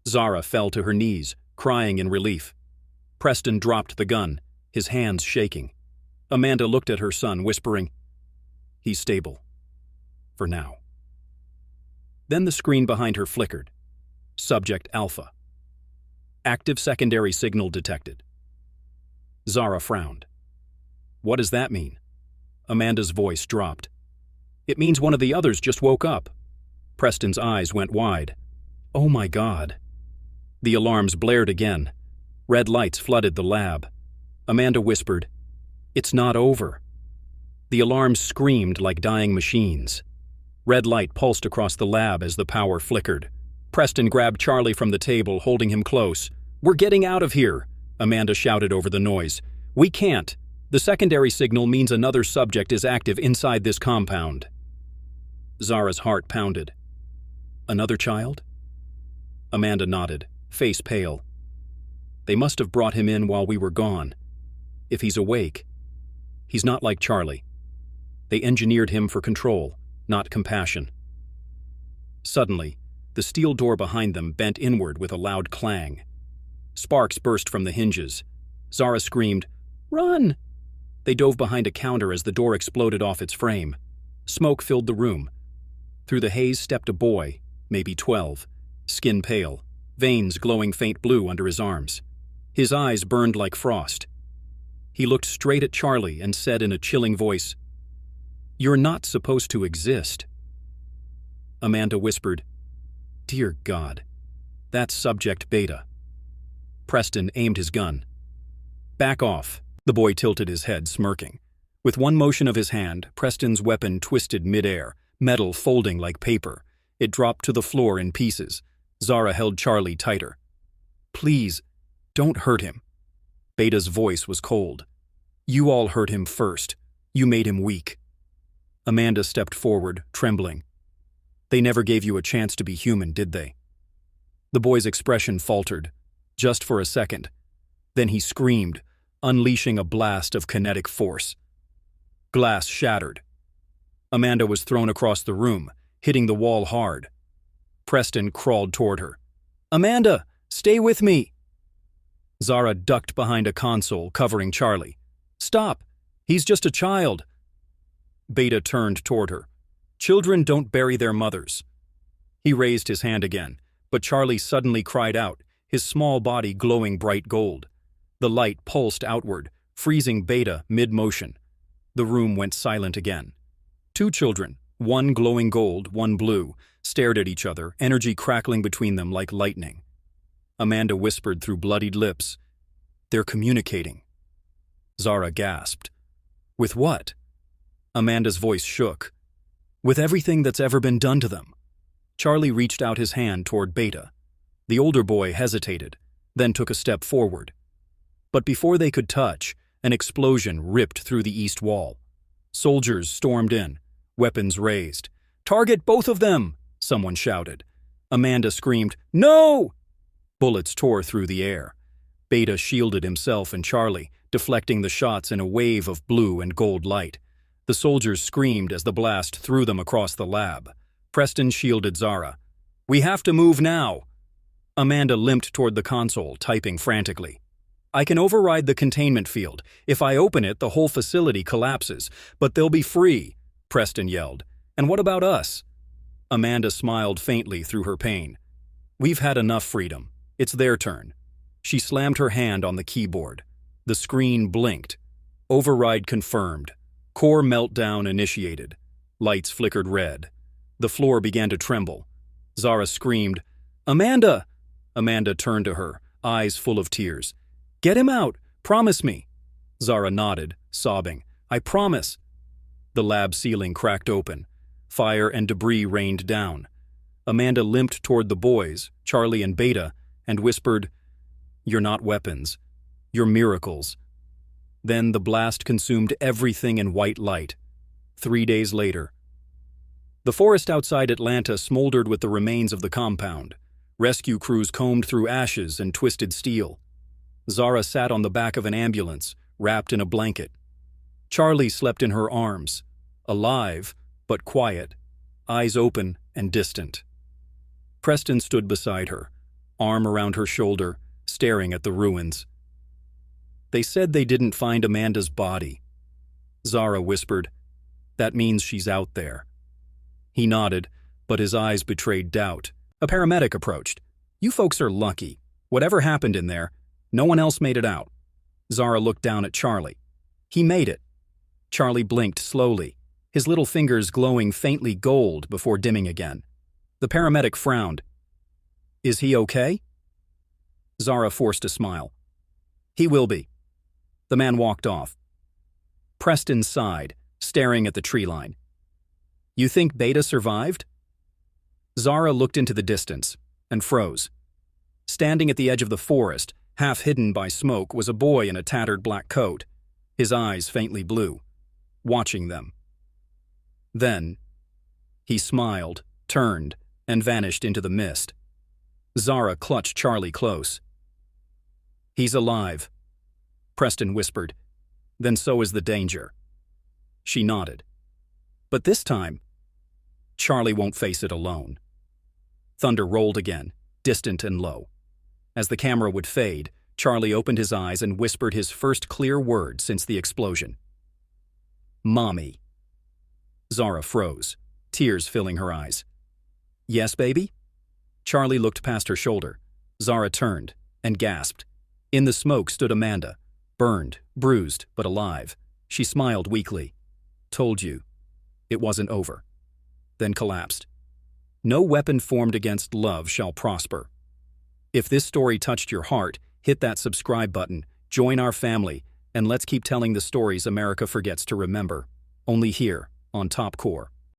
Zara fell to her knees, crying in relief. Preston dropped the gun, his hands shaking. Amanda looked at her son, whispering, "He's stable. For now." Then the screen behind her flickered. Subject Alpha. Active secondary signal detected. Zara frowned. "What does that mean?" Amanda's voice dropped. "It means one of the others just woke up." Preston's eyes went wide. "Oh my God." The alarms blared again. Red lights flooded the lab. Amanda whispered, "It's not over." The alarms screamed like dying machines. Red light pulsed across the lab as the power flickered. Preston grabbed Charlie from the table, holding him close. "We're getting out of here," Amanda shouted over the noise. "We can't. The secondary signal means another subject is active inside this compound." Zara's heart pounded. "Another child?" Amanda nodded. face pale. They must have brought him in while we were gone. If he's awake, he's not like Charlie. They engineered him for control, not compassion. Suddenly, the steel door behind them bent inward with a loud clang. Sparks burst from the hinges. Zara screamed, "Run!" They dove behind a counter as the door exploded off its frame. Smoke filled the room. Through the haze stepped a boy, maybe 12, skin pale, veins glowing faint blue under his arms. His eyes burned like frost. He looked straight at Charlie and said in a chilling voice, "You're not supposed to exist." Amanda whispered, "Dear God, that's Subject Beta." Preston aimed his gun. "Back off." The boy tilted his head, smirking. With one motion of his hand, Preston's weapon twisted midair, metal folding like paper. It dropped to the floor in pieces. Zara held Charlie tighter. "Please, don't hurt him." Beta's voice was cold. "You all hurt him first. You made him weak." Amanda stepped forward, trembling. "They never gave you a chance to be human, did they?" The boy's expression faltered, just for a second. Then he screamed, unleashing a blast of kinetic force. Glass shattered. Amanda was thrown across the room, hitting the wall hard. Preston crawled toward her. "Amanda, stay with me!" Zara ducked behind a console, covering Charlie. "Stop! He's just a child!" Beta turned toward her. "Children don't bury their mothers." He raised his hand again, but Charlie suddenly cried out, his small body glowing bright gold. The light pulsed outward, freezing Beta mid-motion. The room went silent again. Two children, one glowing gold, one blue, stared at each other, energy crackling between them like lightning. Amanda whispered through bloodied lips, "They're communicating." Zara gasped. "With what?" Amanda's voice shook. "With everything that's ever been done to them." Charlie reached out his hand toward Beta. The older boy hesitated, then took a step forward. But before they could touch, an explosion ripped through the east wall. Soldiers stormed in, weapons raised. "Target both of them!" someone shouted. Amanda screamed, "No!" Bullets tore through the air. Beta shielded himself and Charlie, deflecting the shots in a wave of blue and gold light. The soldiers screamed as the blast threw them across the lab. Preston shielded Zara. "We have to move now!" Amanda limped toward the console, typing frantically. "I can override the containment field. If I open it, the whole facility collapses. But they'll be free," Preston yelled. "And what about us?" Amanda smiled faintly through her pain. "We've had enough freedom. It's their turn." She slammed her hand on the keyboard. The screen blinked. Override confirmed. Core meltdown initiated. Lights flickered red. The floor began to tremble. Zara screamed, "Amanda!" Amanda turned to her, eyes full of tears. "Get him out! Promise me!" Zara nodded, sobbing. "I promise." The lab ceiling cracked open. Fire and debris rained down. Amanda limped toward the boys, Charlie and Beta, and whispered, "You're not weapons. You're miracles." Then the blast consumed everything in white light. 3 days later. The forest outside Atlanta smoldered with the remains of the compound. Rescue crews combed through ashes and twisted steel. Zara sat on the back of an ambulance, wrapped in a blanket. Charlie slept in her arms, alive but quiet, eyes open and distant. Preston stood beside her, arm around her shoulder, staring at the ruins. "They said they didn't find Amanda's body." Zara whispered, "That means she's out there." He nodded, but his eyes betrayed doubt. A paramedic approached. "You folks are lucky. Whatever happened in there, no one else made it out." Zara looked down at Charlie. "He made it." Charlie blinked slowly, his little fingers glowing faintly gold before dimming again. The paramedic frowned. "Is he okay?" Zara forced a smile. "He will be." The man walked off. Preston sighed, staring at the tree line. "You think Beta survived?" Zara looked into the distance and froze. Standing at the edge of the forest, half hidden by smoke, was a boy in a tattered black coat, his eyes faintly blue, watching them. Then, he smiled, turned, and vanished into the mist. Zara clutched Charlie close. "He's alive," Preston whispered. "Then so is the danger." She nodded. But this time, Charlie won't face it alone. Thunder rolled again, distant and low. As the camera would fade, Charlie opened his eyes and whispered his first clear word since the explosion. "Mommy." Zara froze, tears filling her eyes. "Yes, baby?" Charlie looked past her shoulder. Zara turned and gasped. In the smoke stood Amanda, burned, bruised, but alive. She smiled weakly. "Told you. It wasn't over." Then collapsed. No weapon formed against love shall prosper. If this story touched your heart, hit that subscribe button, join our family, and let's keep telling the stories America forgets to remember. Only here, on Top Core.